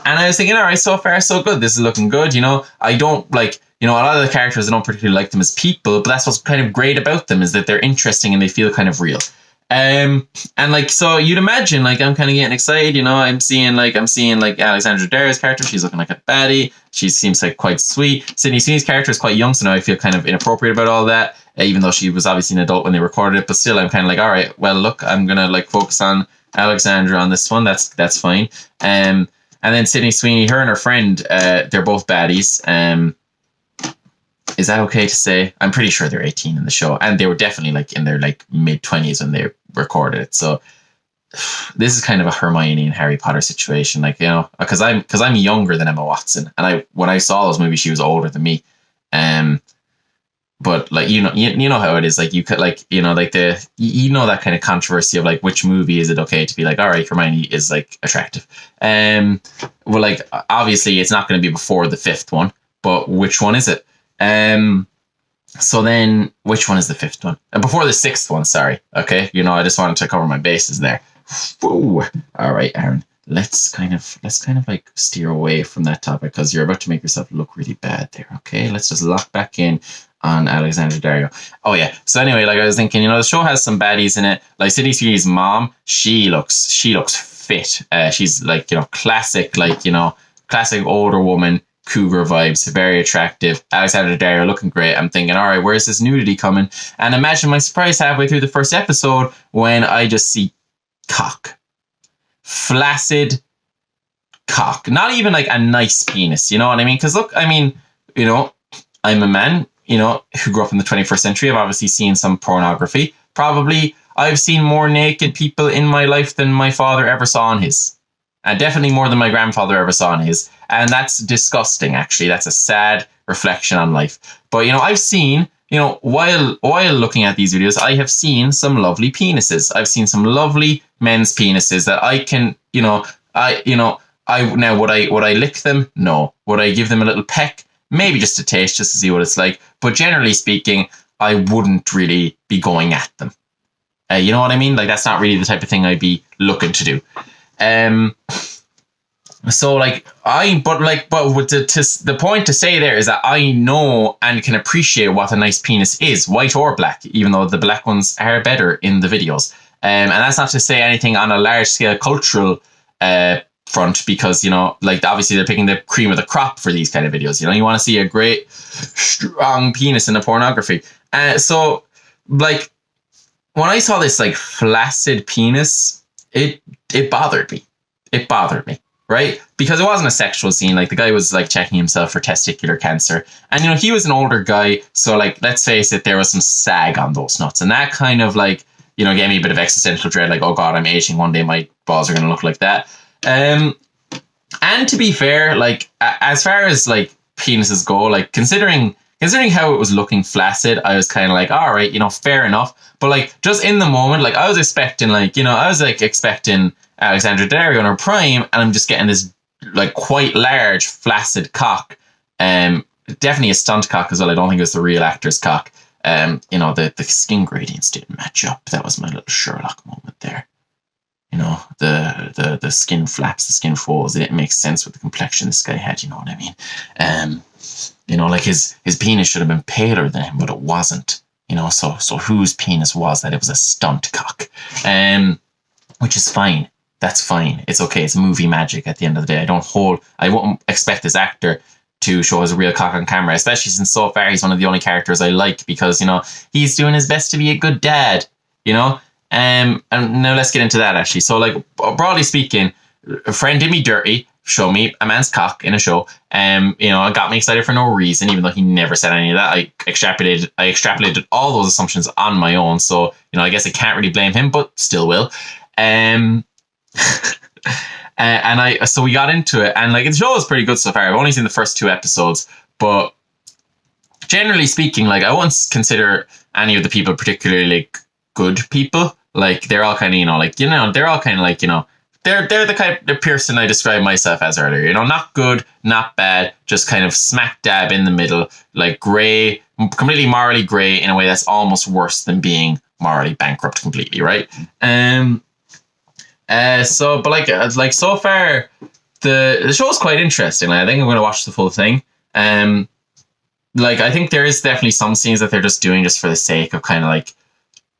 I was thinking, all right, so far so good. This is looking good. I don't like... a lot of the characters, I don't particularly like them as people, but that's what's kind of great about them is that they're interesting and they feel kind of real. And like, so you'd imagine, like, I'm kind of getting excited, I'm seeing Alexandra Daddario's character. She's looking like a baddie. She seems like quite sweet. Sydney Sweeney's character is quite young, so now I feel kind of inappropriate about all that, even though she was obviously an adult when they recorded it, but still I'm kind of like, all right, well, look, I'm going to like focus on Alexandra on this one. That's fine. And then Sydney Sweeney, her and her friend, they're both baddies. Is that okay to say? I'm pretty sure they're 18 in the show, and they were definitely like in their like mid-20s when they recorded it. So this is kind of a Hermione and Harry Potter situation, like, because I'm younger than Emma Watson, and when I saw those movies, she was older than me. But like you know how it is, like you could like like that kind of controversy of like which movie is it okay to be like, all right, Hermione is like attractive. Well, like obviously it's not going to be before the 5th one, but which one is it? So then which one is the 5th one? Before the 6th one, sorry. Okay. I just wanted to cover my bases there. Woo. All right, Aaron, let's kind of like steer away from that topic because you're about to make yourself look really bad there. Okay. Let's just lock back in on Alexandra Daddario. Oh yeah. So anyway, like I was thinking, the show has some baddies in it. Like Sydney Sweeney's mom, she looks fit. She's like, classic, like, classic older woman. Cougar vibes, very attractive. Alexandra Daddario looking great. I'm thinking, all right, where's this nudity coming? And imagine my surprise halfway through the first episode when I just see cock. Flaccid cock. Not even like a nice penis, you know what I mean? Because look, I mean, you know, I'm a man, you know, who grew up in the 21st century. I've obviously seen some pornography. Probably I've seen more naked people in my life than my father ever saw in his. And definitely more than my grandfather ever saw in his. And that's disgusting, actually. That's a sad reflection on life. But, you know, I've seen, you know, while looking at these videos, I have seen some lovely penises. I've seen some lovely men's penises that I can, now would I lick them? No. Would I give them a little peck? Maybe just a taste, just to see what it's like. But generally speaking, I wouldn't really be going at them. You know what I mean? Like, that's not really the type of thing I'd be looking to do. So like but with the point to say there is that I know and can appreciate what a nice penis is, white or black, even though the black ones are better in the videos. And that's not to say anything on a large scale cultural front, because, you know, like obviously they're picking the cream of the crop for these kind of videos. You know, you want to see a great strong penis in the pornography. So like when I saw this like flaccid penis, it bothered me. It bothered me. Right? Because it wasn't a sexual scene. Like, the guy was like checking himself for testicular cancer. And, you know, he was an older guy. So, like, let's face it, there was some sag on those nuts. And that kind of, like, you know, gave me a bit of existential dread. Like, oh God, I'm aging. One day my balls are going to look like that. And to be fair, like, as far as, like, penises go, like, considering how it was looking flaccid, I was kind of like, all right, you know, fair enough. But, like, just in the moment, like, I was expecting, like, you know, expecting Alexandra Daddario in her prime, and I'm just getting this like quite large flaccid cock. Definitely a stunt cock as well. I don't think it was the real actor's cock. You know, the skin gradients didn't match up. That was my little Sherlock moment there. You know, the skin flaps, the skin folds. It didn't make sense with the complexion this guy had. You know what I mean? You know, like his penis should have been paler than him, but it wasn't. You know, so whose penis was that? It was a stunt cock. Which is fine. That's fine. It's okay. It's movie magic at the end of the day. I won't expect this actor to show his real cock on camera, especially since so far he's one of the only characters I like, because, you know, he's doing his best to be a good dad, you know? And now let's get into that, actually. So, like, broadly speaking, a friend did me dirty, show me a man's cock in a show. You know, it got me excited for no reason, even though he never said any of that. I extrapolated all those assumptions on my own. So, you know, I guess I can't really blame him, but still will. So we got into it, and like the show is pretty good so far. I've only seen the first 2 episodes, but generally speaking, like I won't consider any of the people particularly like good people. Like they're all kind of, you know, like, you know, they're all kind of like, you know, they're the kind of person I described myself as earlier. You know, not good, not bad, just kind of smack dab in the middle, like grey, completely morally grey in a way that's almost worse than being morally bankrupt completely, right? But so far, the show's quite interesting. Like, I think I'm going to watch the full thing. Like, I think there is definitely some scenes that they're just doing just for the sake of kind of like,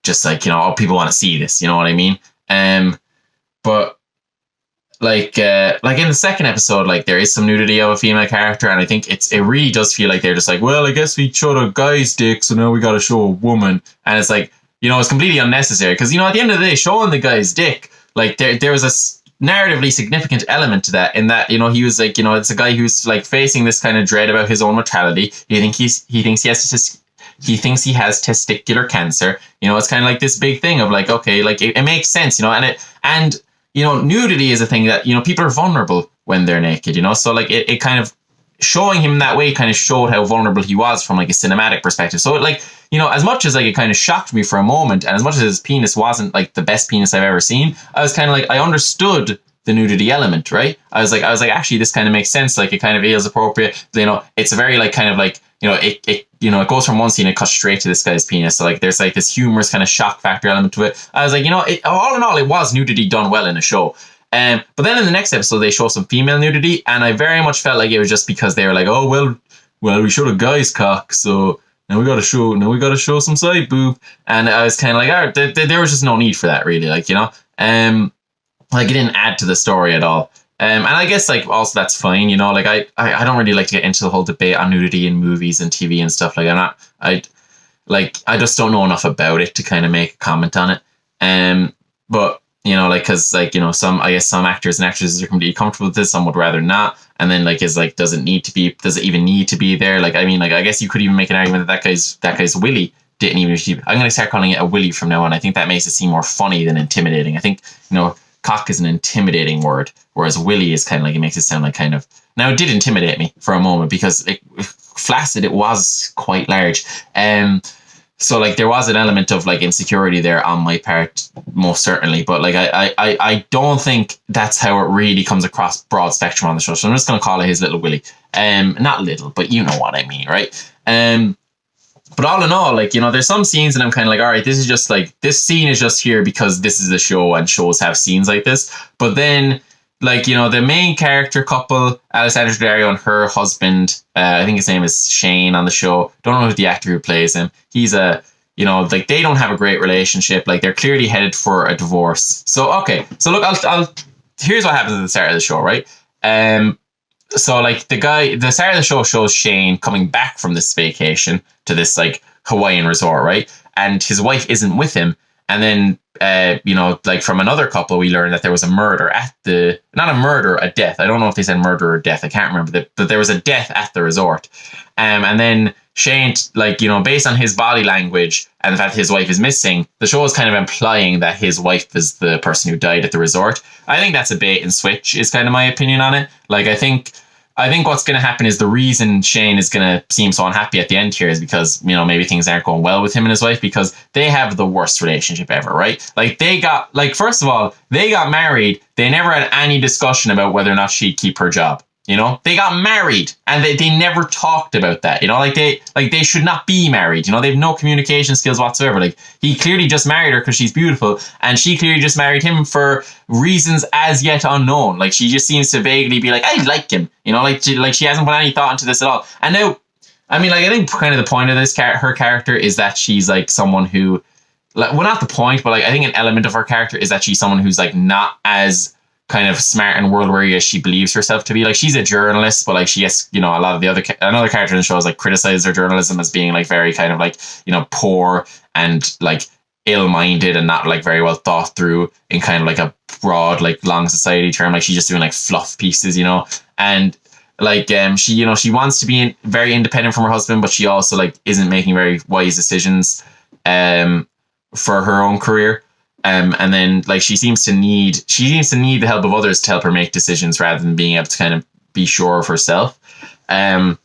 just like, you know, oh, people want to see this, you know what I mean? But like in the second episode, like there is some nudity of a female character, and I think it really does feel like they're just like, well, I guess we showed a guy's dick, so now we got to show a woman, and it's like, you know, it's completely unnecessary, because, you know, at the end of the day, showing the guy's dick, like there was a narratively significant element to that, in that, you know, he was like, you know, it's a guy who's like facing this kind of dread about his own mortality. He thinks he has testicular cancer. You know, it's kind of like this big thing of like, okay, like it makes sense, you know, and you know, nudity is a thing that, you know, people are vulnerable when they're naked, you know, so like it kind of showing him that way kind of showed how vulnerable he was from like a cinematic perspective. So like, you know, as much as like it kind of shocked me for a moment, and as much as his penis wasn't like the best penis I've ever seen, I was kind of like, I understood the nudity element, right? I was like, actually, this kind of makes sense. Like, it kind of is appropriate. You know, it's a very like kind of like, you know, it goes from one scene and cuts straight to this guy's penis. So like, there's like this humorous kind of shock factor element to it. I was like, you know, all in all, it was nudity done well in a show. But then in the next episode, they show some female nudity, and I very much felt like it was just because they were like, oh well, we showed a guy's cock, so now we gotta show some side boob, and I was kind of like, all right, there was just no need for that, really, like, you know, like it didn't add to the story at all. And I guess like also that's fine, you know, like I don't really like to get into the whole debate on nudity in movies and TV and stuff. Like I just don't know enough about it to kind of make a comment on it. But you know, like, because like, you know, I guess some actors and actresses are completely comfortable with this, some would rather not. And then like, is like, does it even need to be there? Like, I mean, like, I guess you could even make an argument that that guy's willy didn't even. I'm going to start calling it a willy from now on. I think that makes it seem more funny than intimidating. I think, you know, cock is an intimidating word, whereas willy is kind of like, it makes it sound like kind of. Now it did intimidate me for a moment because flaccid, it was quite large. So like there was an element of like insecurity there on my part, most certainly. But like I don't think that's how it really comes across broad spectrum on the show. So I'm just gonna call it his little willy. Not little, but you know what I mean, right? But all in all, like, you know, there's some scenes and I'm kind of like, all right, this is just like, this scene is just here because this is a show and shows have scenes like this. But then, like, you know, the main character couple, Alessandra Daddario and her husband, I think his name is Shane on the show. Don't know who the actor who plays him. He's you know, like, they don't have a great relationship. Like, they're clearly headed for a divorce. So, okay. So, look, here's what happens at the start of the show, right? So like the start of the show shows Shane coming back from this vacation to this like Hawaiian resort, right? And his wife isn't with him. And then, you know, like from another couple, we learned that there was a murder not a murder, a death. I don't know if they said murder or death. I can't remember but there was a death at the resort. And then Shane, like, you know, based on his body language and the fact that his wife is missing, the show is kind of implying that his wife is the person who died at the resort. I think that's a bait and switch is kind of my opinion on it. Like, I think what's going to happen is the reason Shane is going to seem so unhappy at the end here is because, you know, maybe things aren't going well with him and his wife because they have the worst relationship ever, right? Like, first of all, they got married. They never had any discussion about whether or not she'd keep her job. You know, they got married and they never talked about that. You know, like they should not be married. You know, they have no communication skills whatsoever. Like, he clearly just married her because she's beautiful, and she clearly just married him for reasons as yet unknown. Like, she just seems to vaguely be like, I like him. You know, like she hasn't put any thought into this at all. And now, I mean, like, I think kind of the point of this her character is that she's like someone who, like, well, not the point, but like I think an element of her character is that she's someone who's like not as kind of smart and world weary as she believes herself to be. Like, she's a journalist, but like she has, you know, a lot of the another character in the show is like criticizes her journalism as being like very kind of like, you know, poor and like ill-minded and not like very well thought through in kind of like a broad like long society term. Like, she's just doing like fluff pieces, you know, and like she, you know, she wants to be very independent from her husband, but she also like isn't making very wise decisions for her own career. And then like she seems to need the help of others to help her make decisions rather than being able to kind of be sure of herself. But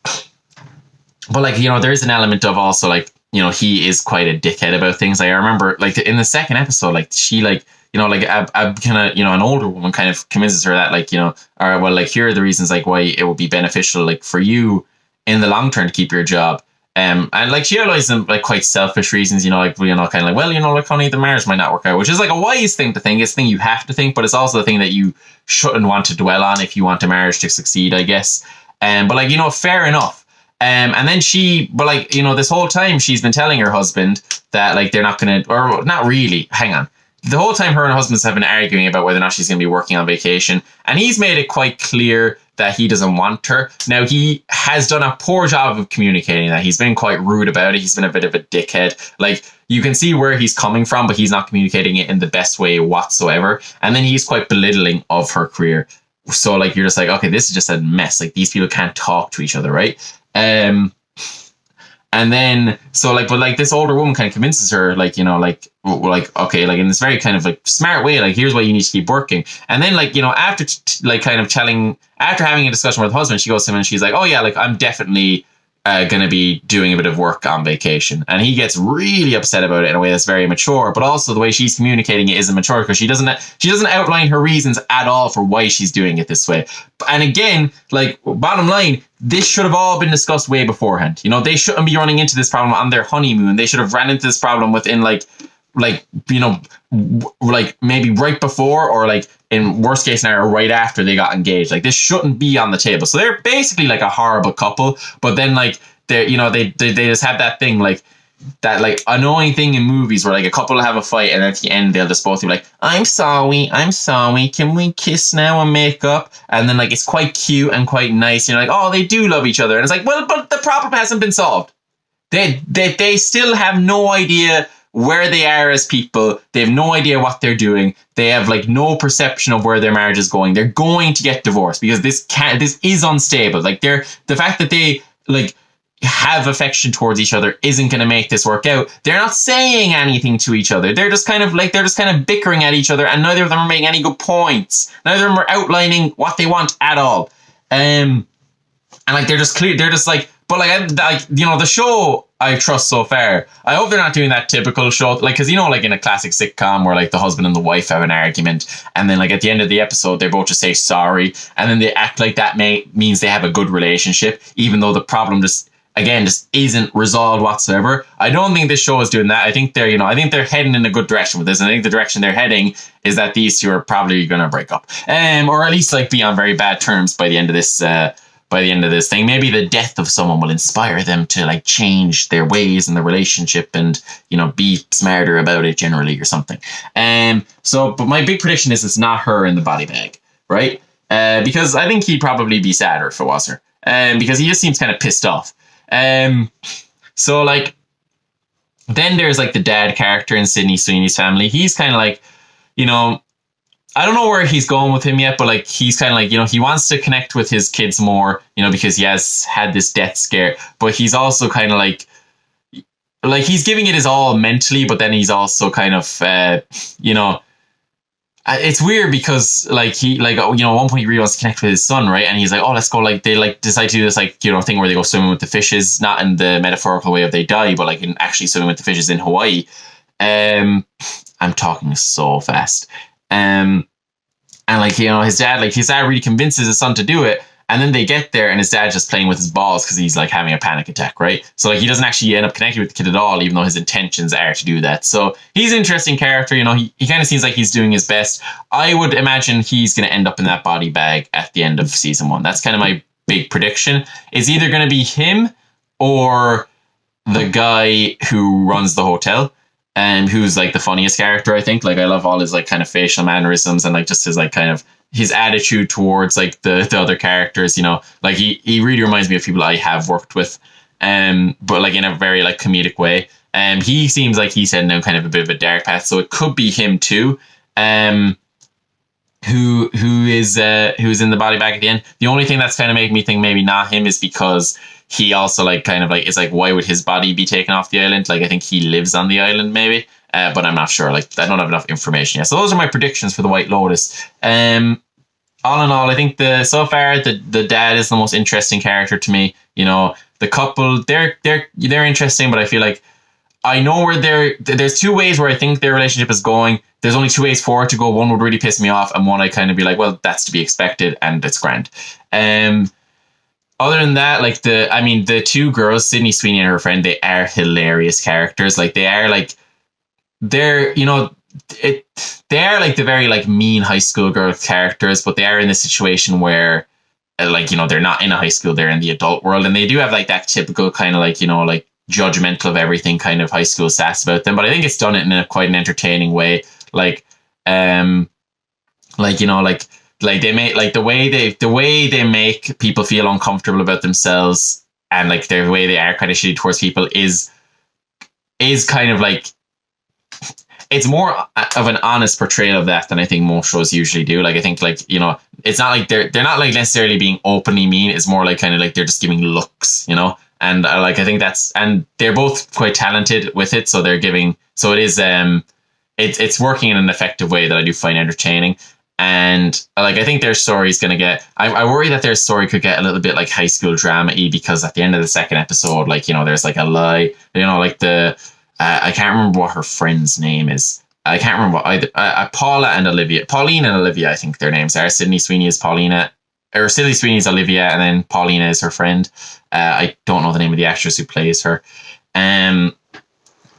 like, you know, there is an element of also like, you know, he is quite a dickhead about things. Like, I remember like in the second episode, like she like, you know, like a kind of, you know, an older woman kind of convinces her that like, you know, all right, well, like here are the reasons like why it would be beneficial like for you in the long term to keep your job. And like she outlines them like quite selfish reasons, you know, like, you know, kind of like, well, you know, like, honey, the marriage might not work out, which is like a wise thing to think. It's a thing you have to think, but it's also the thing that you shouldn't want to dwell on if you want a marriage to succeed, I guess. But like, you know, fair enough. And then but like, you know, this whole time she's been telling her husband that like they're not gonna, or not really, hang on. The whole time her and her husband have been arguing about whether or not she's going to be working on vacation. And he's made it quite clear that he doesn't want her. Now, he has done a poor job of communicating that. He's been quite rude about it. He's been a bit of a dickhead. Like, you can see where he's coming from, but he's not communicating it in the best way whatsoever. And then he's quite belittling of her career. So, like, you're just like, okay, this is just a mess. Like, these people can't talk to each other, right? And then, so like, but like this older woman kind of convinces her, like, you know, like, okay, like in this very kind of like smart way, like, here's why you need to keep working. And then like, you know, after after having a discussion with her husband, she goes to him and she's like, oh yeah, like I'm definitely going to be doing a bit of work on vacation. And he gets really upset about it in a way that's very mature, but also the way she's communicating it isn't mature because she doesn't outline her reasons at all for why she's doing it this way. And again, like, bottom line, this should have all been discussed way beforehand. You know, they shouldn't be running into this problem on their honeymoon. They should have ran into this problem within like, you know, like maybe right before, or like in worst case scenario, right after they got engaged. Like, this shouldn't be on the table. So they're basically like a horrible couple, but then like they're, you know, they just have that thing, like that like annoying thing in movies where like a couple will have a fight and at the end they'll just both be like, I'm sorry, can we kiss now and make up? And then like it's quite cute and quite nice. You're like, oh, they do love each other. And it's like, well, but the problem hasn't been solved. They still have no idea where they are as people. They have no idea what they're doing. They have like no perception of where their marriage is going. They're going to get divorced because this is unstable. Like the fact that they like have affection towards each other isn't going to make this work out. They're not saying anything to each other. They're just kind of bickering at each other, and neither of them are making any good points. Neither of them are outlining what they want at all. And like they're just clear. They're just like, but like the show I trust so far. I hope they're not doing that typical show, like, because like in a classic sitcom where like the husband and the wife have an argument, and then like at the end of the episode they both just say sorry, and then they act like that means they have a good relationship, even though the problem just isn't resolved whatsoever. I don't think this show is doing that. I think they're heading in a good direction with this. And I think the direction they're heading is that these two are probably going to break up, or at least like be on very bad terms by the end of this. By the end of this thing, maybe the death of someone will inspire them to like change their ways in the relationship and be smarter about it generally or something. But my big prediction is it's not her in the body bag, right? Because I think he'd probably be sadder if it was her. Because he just seems kind of pissed off. So like, then there's like the dad character in Sydney Sweeney's family. He's kind of like, I don't know where he's going with him yet, but like, he's kind of like, he wants to connect with his kids more, because he has had this death scare, but he's also kind of like he's giving it his all mentally, but then he's also kind of, it's weird because like he at one point he really wants to connect with his son, right? And he's like, oh, let's go. Like they like decide to do this thing where they go swimming with the fishes, not in the metaphorical way of they die, but like in actually swimming with the fishes in Hawaii. I'm talking so fast. And like his dad really convinces his son to do it. And then they get there and his dad's just playing with his balls because he's like having a panic attack, right? So like he doesn't actually end up connecting with the kid at all, even though his intentions are to do that. So he's an interesting character, he kind of seems like he's doing his best. I would imagine he's going to end up in that body bag at the end of season 1. That's kind of my big prediction. It's either going to be him or the guy who runs the hotel. And who's like the funniest character, I think. Like I love all his like kind of facial mannerisms and like just his like kind of his attitude towards like the other characters, like he really reminds me of people I have worked with, but like in a very like comedic way. He seems like he's heading down kind of a bit of a dark path, so it could be him too. Who's in the body bag at the end. The only thing that's kind of making me think maybe not him is because he also like kind of like, it's like, why would his body be taken off the island? Like I think he lives on the island maybe, but I'm not sure. Like I don't have enough information yet. So those are my predictions for the White Lotus. All in all, I think so far the dad is the most interesting character to me. The couple, they're interesting, but I feel like I know where there's two ways where I think their relationship is going. There's only two ways for it to go. One would really piss me off, and one I kind of be like, well, that's to be expected, and it's grand. Other than that, like the two girls, Sydney Sweeney and her friend, they are hilarious characters. Like they are like, they are like the very like mean high school girl characters, but they are in a situation where they're not in a high school, they're in the adult world, and they do have like that typical kind of like like judgmental of everything kind of high school sass about them. But I think it's done it in a quite an entertaining way. Like they make like the way they make people feel uncomfortable about themselves, and like the way they are kind of shitty towards people is kind of like, it's more of an honest portrayal of that than I think most shows usually do. Like I think like it's not like they're not like necessarily being openly mean. It's more like kind of like they're just giving looks, and I think and they're both quite talented with it, so they're giving, so it is it's working in an effective way that I do find entertaining. And like I think their story is going to get, I worry that their story could get a little bit like high school drama-y, because at the end of the second episode, like there's like a lie, like I can't remember what her friend's name is. I can't remember what either. Pauline and Olivia, I think their names are. Sydney Sweeney is Paulina, or Sydney Sweeney is Olivia, and then Paulina is her friend. I don't know the name of the actress who plays her.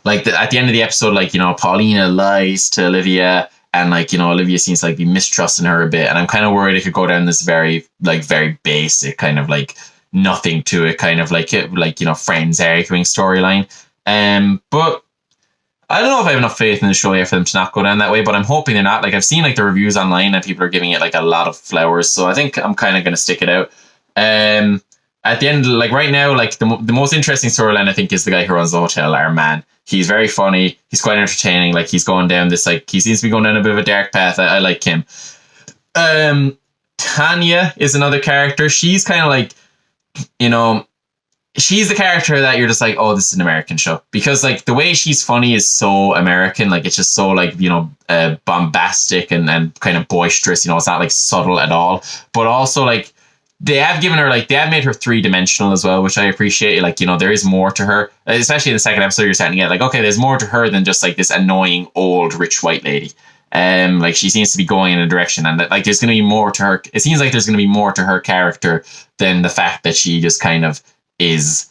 Like at the end of the episode, like Paulina lies to Olivia, and like Olivia seems to like be mistrusting her a bit, and I'm kind of worried it could go down this very basic kind of like nothing to it kind of like friends arguing storyline. But I don't know if I have enough faith in the show yet for them to not go down that way, but I'm hoping they're not. Like I've seen like the reviews online and people are giving it like a lot of flowers, so I think I'm kind of going to stick it out. at the end, like right now, like the most interesting storyline I think is the guy who runs the hotel, our man. He's very funny. He's quite entertaining. Like he's going down this, like he seems to be going down a bit of a dark path. I like him. Tanya is another character. She's kind of like, you know, she's the character that you're just like, oh, this is an American show, because like the way she's funny is so American. Like it's just so like, you know, bombastic and kind of boisterous. You know, it's not like subtle at all. But also like they have given her like, they have made her 3-dimensional as well, which I appreciate. Like, you know, there is more to her, especially in the second episode. You're starting to get like, okay, there's more to her than just like this annoying old rich white lady. Like she seems to be going in a direction, and that like there's going to be more to her. It seems like there's going to be more to her character than the fact that she just kind of is,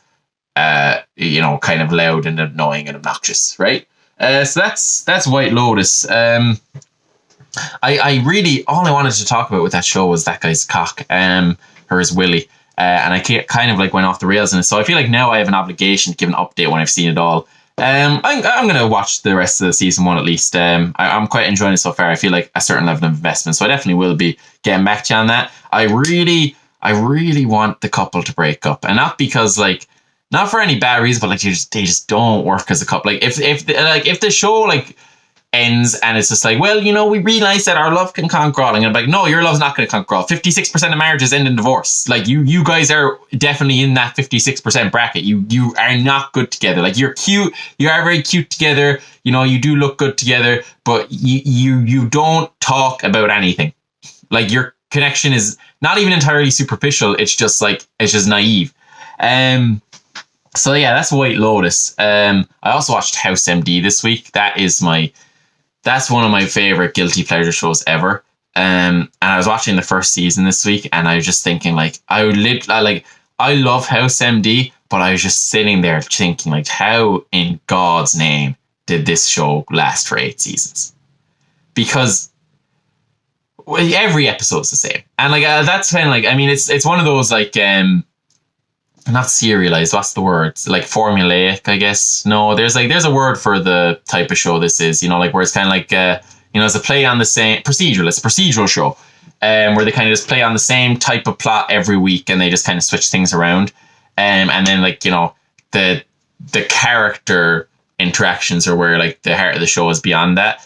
you know, kind of loud and annoying and obnoxious, right? So that's White Lotus. I really, all I wanted to talk about with that show was that guy's cock, or his willy, and I kind of like went off the rails in it. So I feel like now I have an obligation to give an update when I've seen it all. I'm going to watch the rest of the season 1 at least. I'm quite enjoying it so far. I feel like a certain level of investment, so I definitely will be getting back to you on that. I really want the couple to break up, and not because like, not for any bad reason, but like they just don't work as a couple. Like if the show like ends and it's just like, well, you know, we realize that our love can conquer all, and I'm like, no, your love's not going to conquer all. 56% of marriages end in divorce. Like you guys are definitely in that 56% bracket. You are not good together. Like you're cute, you are very cute together. You know, you do look good together, but you don't talk about anything. Like your connection is not even entirely superficial. It's just naive. So yeah, that's White Lotus. I also watched House MD this week. That's one of my favorite guilty pleasure shows ever. And I was watching the first season this week, and I was just thinking like, I love House MD, but I was just sitting there thinking like, how in God's name did this show last for 8 seasons? Because every episode's the same, and like that's kind of like, I mean, it's one of those like not serialized, what's the word? Like formulaic, I guess. No, there's a word for the type of show this is, you know, like where it's kind of like, you know, it's a play on the same procedural. It's a procedural show, where they kind of just play on the same type of plot every week, and they just kind of switch things around. And then like, you know, the character interactions are where like the heart of the show is beyond that.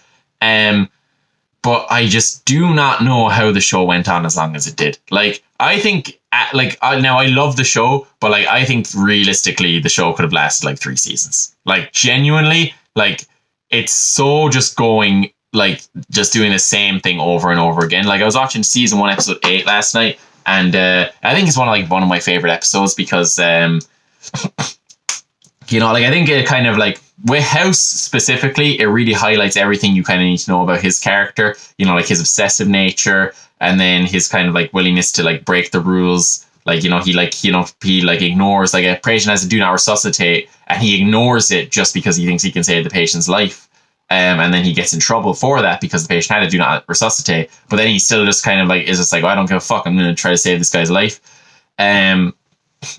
But I just do not know how the show went on as long as it did. Like, I think, now I love the show, but like, I think realistically the show could have lasted like 3 seasons. Like, genuinely, like, it's so just going, like, just doing the same thing over and over again. Like, I was watching season 1, episode 8 last night, and I think it's one of my favorite episodes because, you know, like, I think it kind of like, with House specifically, it really highlights everything you kind of need to know about his character, you know, like his obsessive nature, and then his kind of like willingness to like break the rules. Like, you know, he ignores, like, a patient has to do not resuscitate, and he ignores it just because he thinks he can save the patient's life. And then he gets in trouble for that because the patient had to do not resuscitate. But then he still just kind of like, is just like, oh, I don't give a fuck, I'm going to try to save this guy's life.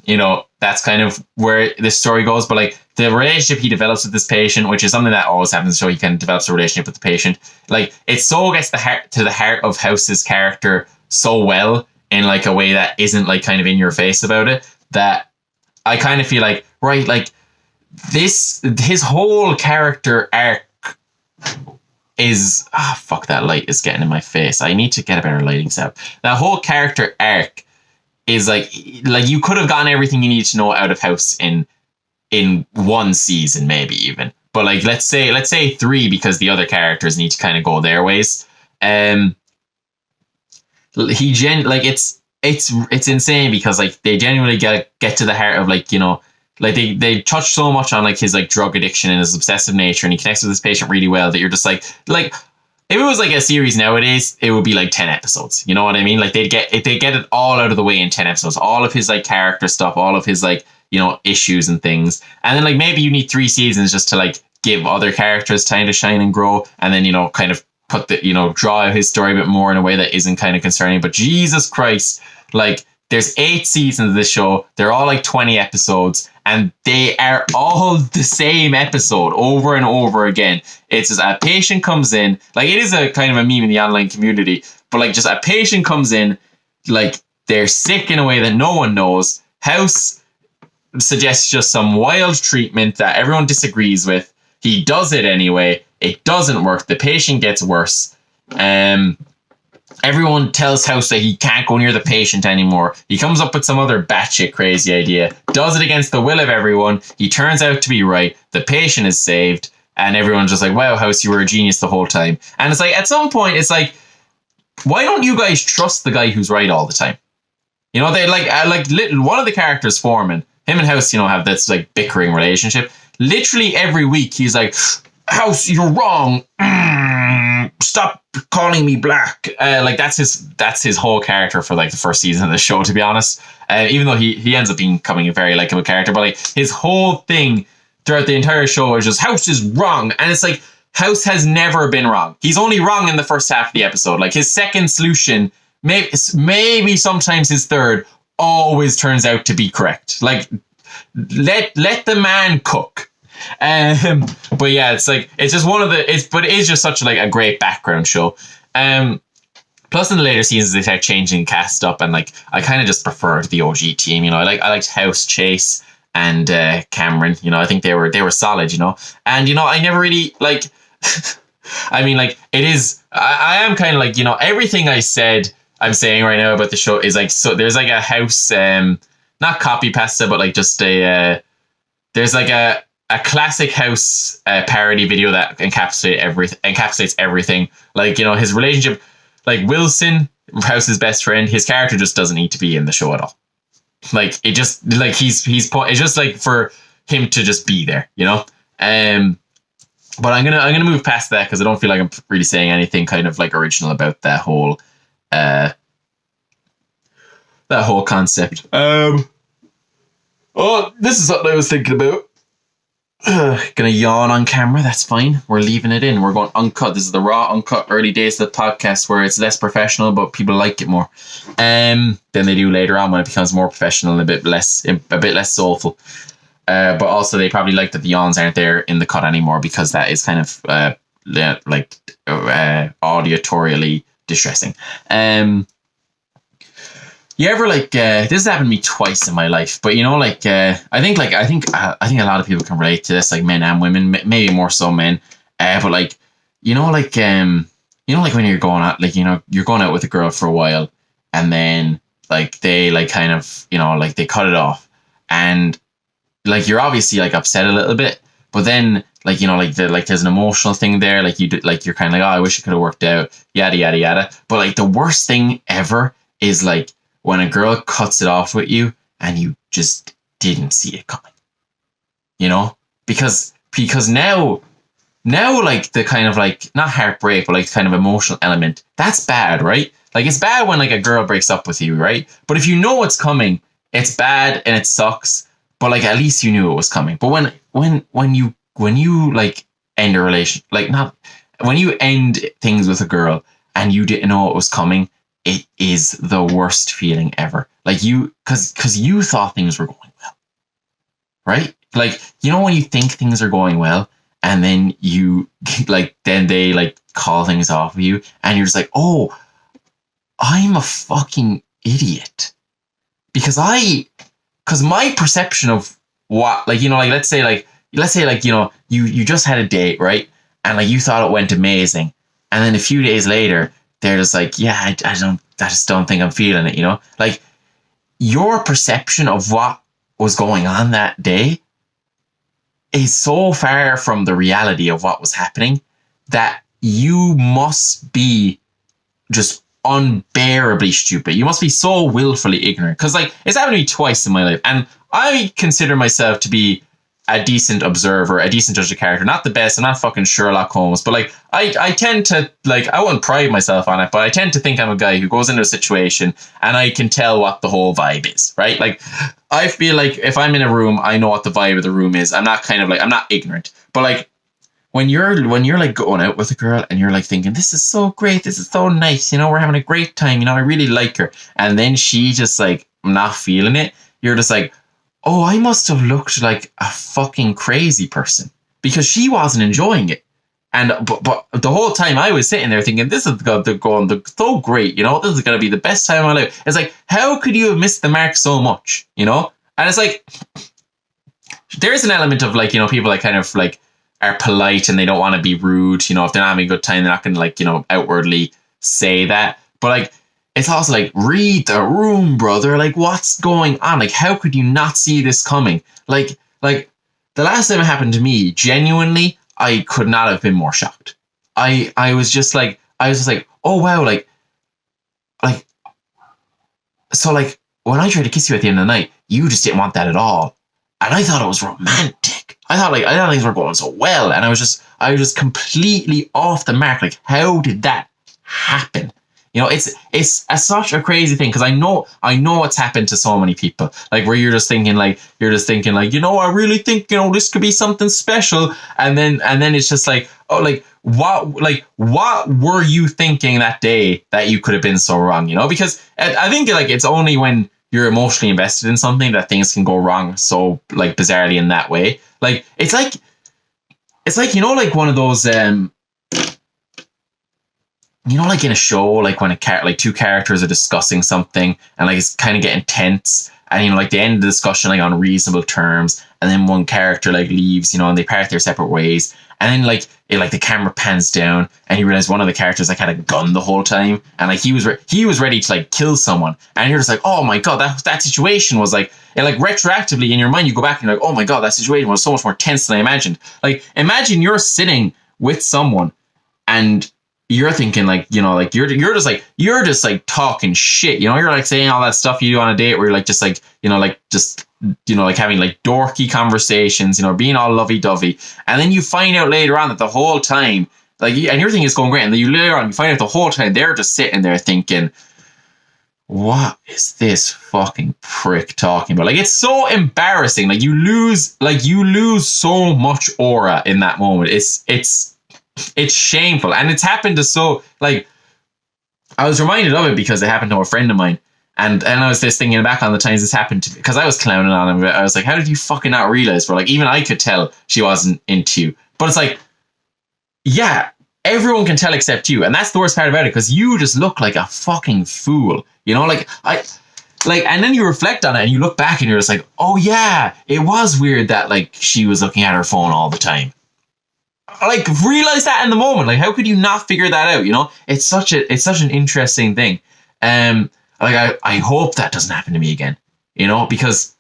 You know, that's kind of where this story goes. But like, the relationship he develops with this patient, which is something that always happens, so he kind of develops a relationship with the patient. Like, it so gets to the heart of House's character so well, in like a way that isn't like kind of in your face about it, that I kind of feel like, right, like his whole character arc is, fuck, that light is getting in my face. I need to get a better lighting setup. That whole character arc is like you could have gotten everything you need to know out of House in 1 season, maybe even. But like, let's say 3, because the other characters need to kind of go their ways. It's insane because like they genuinely get to the heart of, like, you know, like they touch so much on like his like drug addiction and his obsessive nature, and he connects with this patient really well that you're just like if it was like a series nowadays, it would be like 10 episodes. You know what I mean? Like they get it all out of the way in 10 episodes. All of his like character stuff, all of his like, you know, issues and things. And then like maybe you need 3 seasons just to like give other characters time to shine and grow, and then, you know, kind of draw out his story a bit more in a way that isn't kind of concerning. But Jesus Christ, like, there's 8 seasons of this show. They're all like 20 episodes, and they are all the same episode over and over again. It's just a patient comes in, like, it is a kind of a meme in the online community, but like, just a patient comes in, like, they're sick in a way that no one knows. House suggests just some wild treatment that everyone disagrees with. He does it anyway. It doesn't work. The patient gets worse. Everyone tells House that he can't go near the patient anymore. He comes up with some other batshit crazy idea, does it against the will of everyone. He turns out to be right. The patient is saved. And everyone's just like, wow, House, you were a genius the whole time. And it's like, at some point, it's like, why don't you guys trust the guy who's right all the time? You know, they one of the characters, Foreman, him and House, you know, have this like bickering relationship. Literally every week, he's like, House, you're wrong. Stop calling me black. Like that's his whole character for like the first season of the show, to be honest. Even though he ends up becoming a very likable character, but like his whole thing throughout the entire show is just House is wrong, and it's like House has never been wrong. He's only wrong in the first half of the episode. Like his second solution, maybe sometimes his third, always turns out to be correct. Like let the man cook. But yeah, it's like it's just one of the but it is just such like a great background show. Plus in the later seasons they start changing cast up, and like I kind of just preferred the OG team. You know, I liked House, Chase, and Cameron. You know, I think they were solid. You know, and you know I never really like. I mean, like it is. I am kind of like, you know, everything I'm saying right now about the show is like, so there's like a House, not copy pasta, but like just there's like a classic House parody video that encapsulates everything. Like, you know, his relationship, like Wilson, House's best friend, his character just doesn't need to be in the show at all. Like it just like it's just like for him to just be there, you know. But I'm gonna move past that because I don't feel like I'm really saying anything kind of like original about that whole concept. Oh, this is something I was thinking about. Gonna yawn on camera. That's fine. We're leaving it in. We're going uncut. This is the raw, uncut early days of the podcast where it's less professional, but people like it more than they do later on when it becomes more professional and a bit less soulful. But also they probably like that the yawns aren't there in the cut anymore because that is kind of auditorially distressing. You ever like this has happened to me twice in my life, but you know, like I think a lot of people can relate to this, like men and women, maybe more so men. But like you know, like when you're going out, like, you know, you're going out with a girl for a while, and then like they like kind of, you know, like they cut it off, and like you're obviously like upset a little bit, but then like, you know, like there's an emotional thing there, like you're kind of like, oh, I wish it could have worked out, yada yada yada. But like the worst thing ever is like when a girl cuts it off with you and you just didn't see it coming, you know, because now like the kind of like not heartbreak but like kind of emotional element, that's bad, right? Like it's bad when like a girl breaks up with you, right? But if you know what's coming, it's bad and it sucks. But like at least you knew it was coming. But when you like end a relation, like not when you end things with a girl and you didn't know it was coming, it is the worst feeling ever. Like because you thought things were going well, right? Like, you know, when you think things are going well and then you like then they like call things off of you and you're just like, oh, I'm a fucking idiot because my perception of what, like, you know, like let's say like you know, you just had a date, right? And like you thought it went amazing, and then a few days later they're just like, yeah, I just don't think I'm feeling it, you know? Like your perception of what was going on that day is so far from the reality of what was happening that you must be just unbearably stupid. You must be so willfully ignorant. Because like it's happened to me twice in my life, and I consider myself to be a decent observer, a decent judge of character. Not the best, I'm not fucking Sherlock Holmes, but like I tend to, like, I wouldn't pride myself on it, but I tend to think I'm a guy who goes into a situation and I can tell what the whole vibe is, right? Like I feel like if I'm in a room, I know what the vibe of the room is. I'm not kind of like, I'm not ignorant, but like when you're like going out with a girl and you're like thinking, this is so great, this is so nice, you know, we're having a great time, you know, I really like her, and then she just like not feeling it, you're just like, oh, I must have looked like a fucking crazy person because she wasn't enjoying it. And but the whole time I was sitting there thinking, this is going so great, you know, this is going to be the best time of my life. It's like, how could you have missed the mark so much, you know? And it's like, there's an element of like, you know, people like kind of like are polite and they don't want to be rude, you know, if they're not having a good time, they're not going to like, you know, outwardly say that. But like, it's also like, read the room, brother. Like, what's going on? Like, how could you not see this coming? Like the last time it happened to me, genuinely, I could not have been more shocked. I was just like, oh wow, like, so like when I tried to kiss you at the end of the night, you just didn't want that at all. And I thought it was romantic. I thought things were going so well. And I was just completely off the mark. Like, how did that happen? You know, it's such a crazy thing, because I know what's happened to so many people. Like, where you're just thinking like, you know, I really think, you know, this could be something special, and then it's just like, oh, like what were you thinking that day that you could have been so wrong? You know, because I think like it's only when you're emotionally invested in something that things can go wrong so like bizarrely in that way. Like it's like you know, like one of those you know, like in a show, like when like two characters are discussing something and like it's kind of getting tense, and you know, like they end the discussion like on reasonable terms, and then one character like leaves, you know, and they part their separate ways, and then like the camera pans down and you realize one of the characters like had a gun the whole time, and like he was ready to like kill someone, and you're just like, oh my god, that situation was like, and like retroactively in your mind you go back and you're like, oh my god, that situation was so much more tense than I imagined. Like, imagine you're sitting with someone and you're thinking like, you know, like you're just like talking shit, you know, you're like saying all that stuff you do on a date where you're like just like, you know, like just, you know, like having like dorky conversations, you know, being all lovey-dovey, and then you find out later on that the whole time, like, and your thing is going great, and then you later on you find out the whole time they're just sitting there thinking, what is this fucking prick talking about? Like, it's so embarrassing. Like you lose so much aura in that moment. It's shameful. And it's happened to so, like, I was reminded of it because it happened to a friend of mine. And I was just thinking back on the times this happened to me, because I was clowning on him. I was like, how did you fucking not realize? But like, even I could tell she wasn't into you. But it's like, yeah, everyone can tell except you. And that's the worst part about it, because you just look like a fucking fool. You know, like, and then you reflect on it and you look back and you're just like, oh yeah, it was weird that like she was looking at her phone all the time. Like, realize that in the moment. Like, how could you not figure that out? You know, it's such an interesting thing. Like, I hope that doesn't happen to me again. You know, because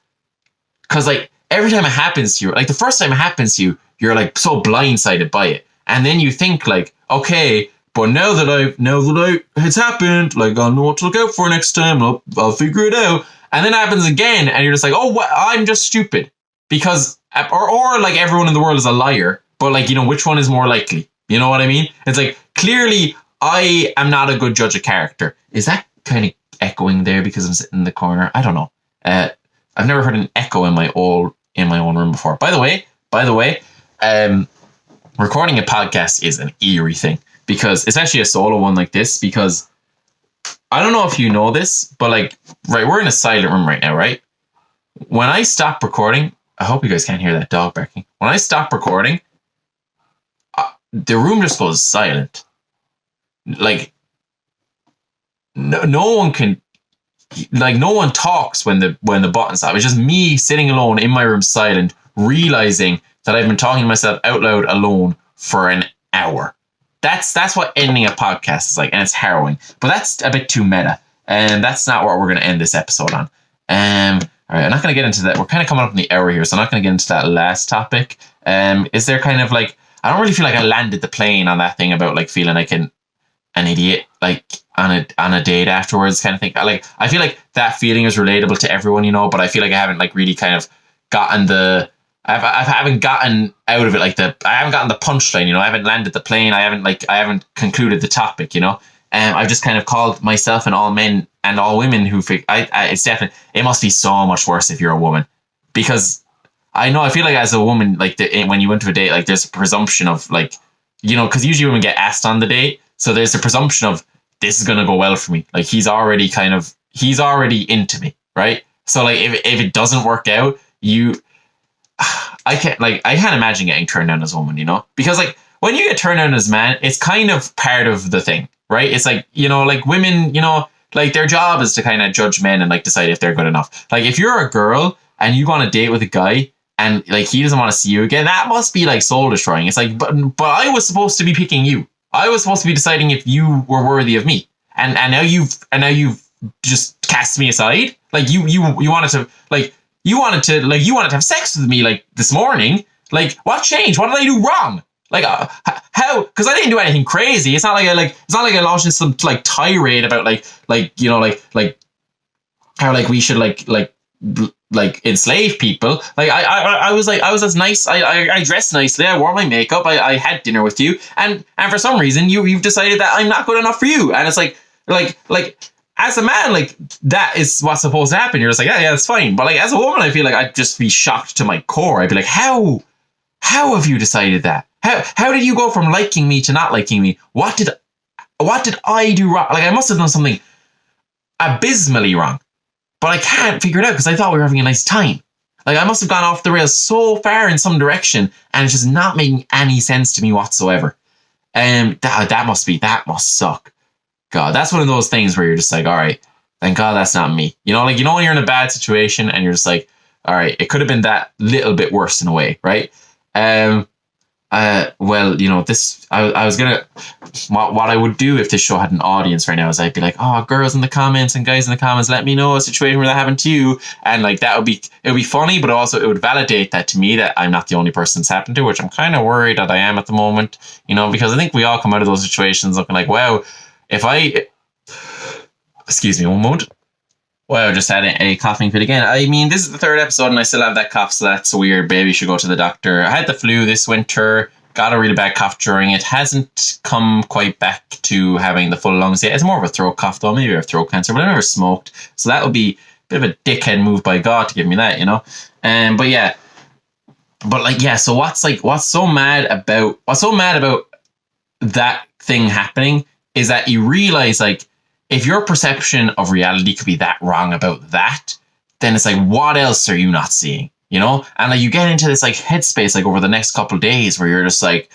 like every time it happens to you, like the first time it happens to you, you're like so blindsided by it, and then you think like, okay, but now that it's happened, like I'll know what to look out for next time. I'll figure it out, and then it happens again, and you're just like, oh, what? I'm just stupid, because or like everyone in the world is a liar. But like, you know, which one is more likely? You know what I mean? It's like, clearly I am not a good judge of character. Is that kind of echoing there because I'm sitting in the corner? I don't know. I've never heard an echo in my own room before. By the way, recording a podcast is an eerie thing, because it's actually a solo one like this, because I don't know if you know this, but like, right, we're in a silent room right now, right? When I stop recording, I hope you guys can't hear that dog barking. When I stop recording, the room just goes silent. Like, no one can, like, no one talks when the button stops. It's just me sitting alone in my room, silent, realizing that I've been talking to myself out loud alone for an hour. That's what ending a podcast is like, and it's harrowing. But that's a bit too meta, and that's not what we're going to end this episode on. All right, I'm not going to get into that. We're kind of coming up in the hour here, so I'm not going to get into that last topic. Is there kind of like, I don't really feel like I landed the plane on that thing about like feeling like an idiot, like on a date afterwards, kind of thing. Like, I feel like that feeling is relatable to everyone, you know, but I feel like I haven't like really kind of gotten I haven't gotten out of it, like I haven't gotten the punchline, you know. I haven't landed the plane. I haven't concluded the topic, you know. I've just kind of called myself and all men and all women who it's definitely, it must be so much worse if you're a woman, because I feel like as a woman, like when you went to a date, like there's a presumption of like, you know, because usually women get asked on the date, so there's a presumption of this is gonna go well for me. Like he's already into me, right? So like if it doesn't work out, I can't imagine getting turned down as a woman, you know, because like when you get turned down as a man, it's kind of part of the thing, right? It's like, like women, like their job is to kind of judge men and like decide if they're good enough. Like if you're a girl and you go on a date with a guy and like he doesn't want to see you again, that must be like soul destroying. It's like, but I was supposed to be picking you. I was supposed to be deciding if you were worthy of me. And now you've just cast me aside. Like you wanted to have sex with me like this morning. Like what changed? What did I do wrong? Like how? Because I didn't do anything crazy. It's not like I launched into some like tirade about like how like we should like enslave people. Like I was as nice. I dressed nicely. I wore my makeup. I had dinner with you, and for some reason you've decided that I'm not good enough for you. And it's like as a man, like that is what's supposed to happen. You're just like, yeah, that's fine. But like as a woman, I feel like I'd just be shocked to my core. I'd be like, how have you decided that? How did you go from liking me to not liking me? What did I do wrong? Like I must have done something abysmally wrong. But I can't figure it out because I thought we were having a nice time. Like I must have gone off the rails so far in some direction and it's just not making any sense to me whatsoever. That must suck. God, that's one of those things where you're just like, all right, thank God that's not me. Like, when you're in a bad situation and you're just like, all right, it could have been that little bit worse in a way, right? Well, this, I was gonna, what I would do if this show had an audience right now is I'd be like, oh, girls in the comments and guys in the comments, let me know a situation where that happened to you. And like, it would be funny, but also it would validate that to me that I'm not the only person it's happened to, which I'm kind of worried that I am at the moment, because I think we all come out of those situations looking like, wow, excuse me one moment. Well, I just had a coughing fit again. I mean, this is the third episode and I still have that cough, so that's weird. Baby should go to the doctor. I had the flu this winter, got a really bad cough during it. Hasn't come quite back to having the full lungs yet. It's more of a throat cough though. Maybe I have throat cancer, but I never smoked. So that would be a bit of a dickhead move by God to give me that, But yeah. But like, yeah, so what's so mad about that thing happening is that you realize like, if your perception of reality could be that wrong about that, then it's like, what else are you not seeing? And like you get into this like headspace like over the next couple of days where you're just like,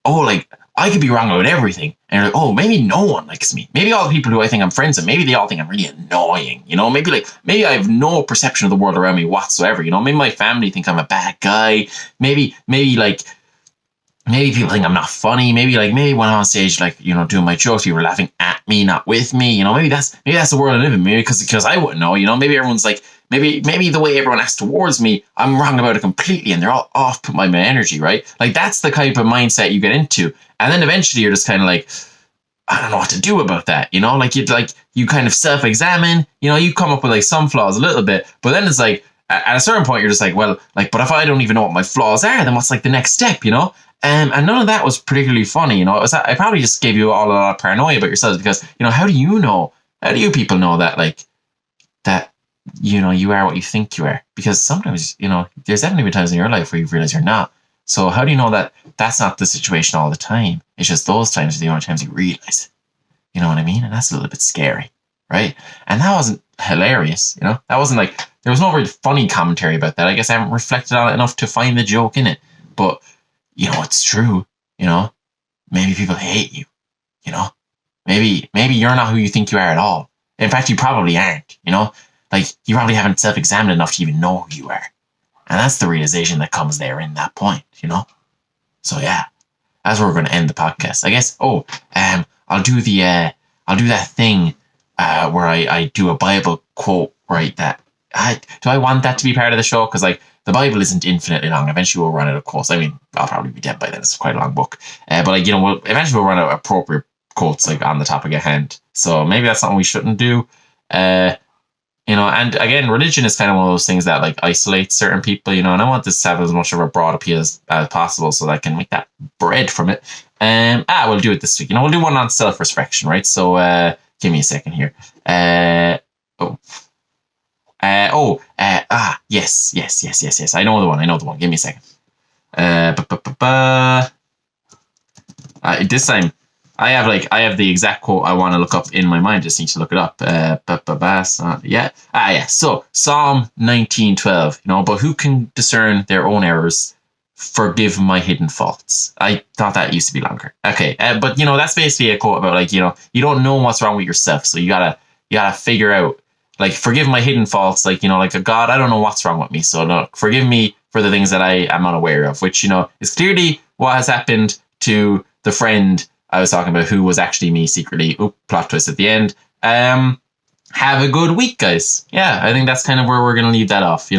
oh, like I could be wrong about everything. And you're like, oh, maybe no one likes me. Maybe all the people who I think I'm friends with, maybe they all think I'm really annoying. Maybe I have no perception of the world around me whatsoever. Maybe my family think I'm a bad guy. Maybe people think I'm not funny. Maybe when I'm on stage, doing my jokes, people are laughing at me, not with me. Maybe that's the world I live in. Maybe because I wouldn't know. Maybe everyone's like, maybe the way everyone acts towards me, I'm wrong about it completely, and they're all off put my energy, right? Like that's the type of mindset you get into, and then eventually you're just kind of like, I don't know what to do about that. You kind of self-examine. You come up with like some flaws a little bit, but then it's like at a certain point you're just like, well, like, but if I don't even know what my flaws are, then what's like the next step? And none of that was particularly funny, I probably just gave you all a lot of paranoia about yourselves because, how do you people know that, like, that, you are what you think you are? Because sometimes, there's definitely been times in your life where you realize you're not. So how do you know that that's not the situation all the time? It's just those times are the only times you realize it. You know what I mean? And that's a little bit scary, right? And that wasn't hilarious, That wasn't like, there was no really funny commentary about that. I guess I haven't reflected on it enough to find the joke in it. But it's true, maybe people hate you, maybe you're not who you think you are at all. In fact, you probably aren't, like you probably haven't self-examined enough to even know who you are. And that's the realization that comes there in that point, So yeah, that's where we're going to end the podcast, I guess. I'll do that thing, where I do a Bible quote, right? Do I want that to be part of the show? Cause like, the Bible isn't infinitely long. Eventually we'll run out of quotes. I mean, I'll probably be dead by then. It's quite a long book. But eventually we'll run out of appropriate quotes like on the topic at hand. So maybe that's something we shouldn't do. And again, religion is kind of one of those things that like isolates certain people, and I want this to have as much of a broad appeal as possible so that I can make that bread from it. We'll do it this week. We'll do one on self-reflection, right? So give me a second here. Yes. I know the one. Give me a second. This time, I have the exact quote I want to look up in my mind. Just need to look it up. So Psalm 19:12. But who can discern their own errors? forgive my hidden faults. I thought that used to be longer. Okay, but that's basically a quote about like you don't know what's wrong with yourself, so you gotta figure out like forgive my hidden faults. Like like a God, I don't know what's wrong with me, so look, forgive me for the things that I am unaware of, which is clearly what has happened to the friend I was talking about, who was actually me secretly. Oop, plot twist at the end. Have a good week, guys. Yeah, I think that's kind of where we're gonna leave that off.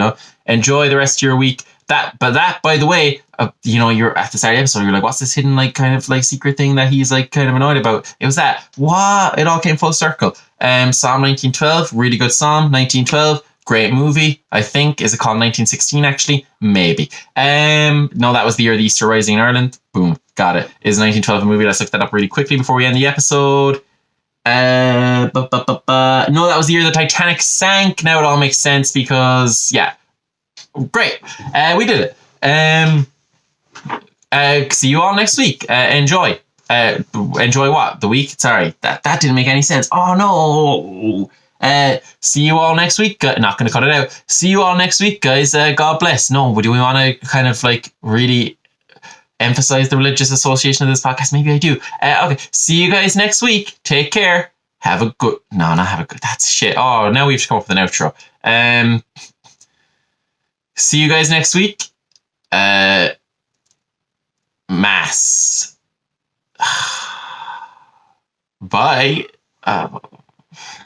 Enjoy the rest of your week. That, by the way, you're at the start of the episode, you're like, what's this hidden, like, kind of, like, secret thing that he's, like, kind of annoyed about? It was that. What? It all came full circle. Psalm 1912, really good psalm. 1912, great movie, I think. Is it called 1916, actually? Maybe. No, that was the year of the Easter Rising in Ireland. Boom, got it. Is 1912 a movie? Let's look that up really quickly before we end the episode. No, that was the year the Titanic sank. Now it all makes sense because, yeah. Great. We did it. See you all next week. Enjoy. Enjoy what? The week? Sorry, that didn't make any sense. Oh no. See you all next week. Not going to cut it out. See you all next week, guys. God bless. No, do we want to kind of like really emphasize the religious association of this podcast? Maybe I do. Okay. See you guys next week. Take care. Have a good... No, not have a good... That's shit. Oh, now we have to come up with an outro. See you guys next week. Mass. Bye.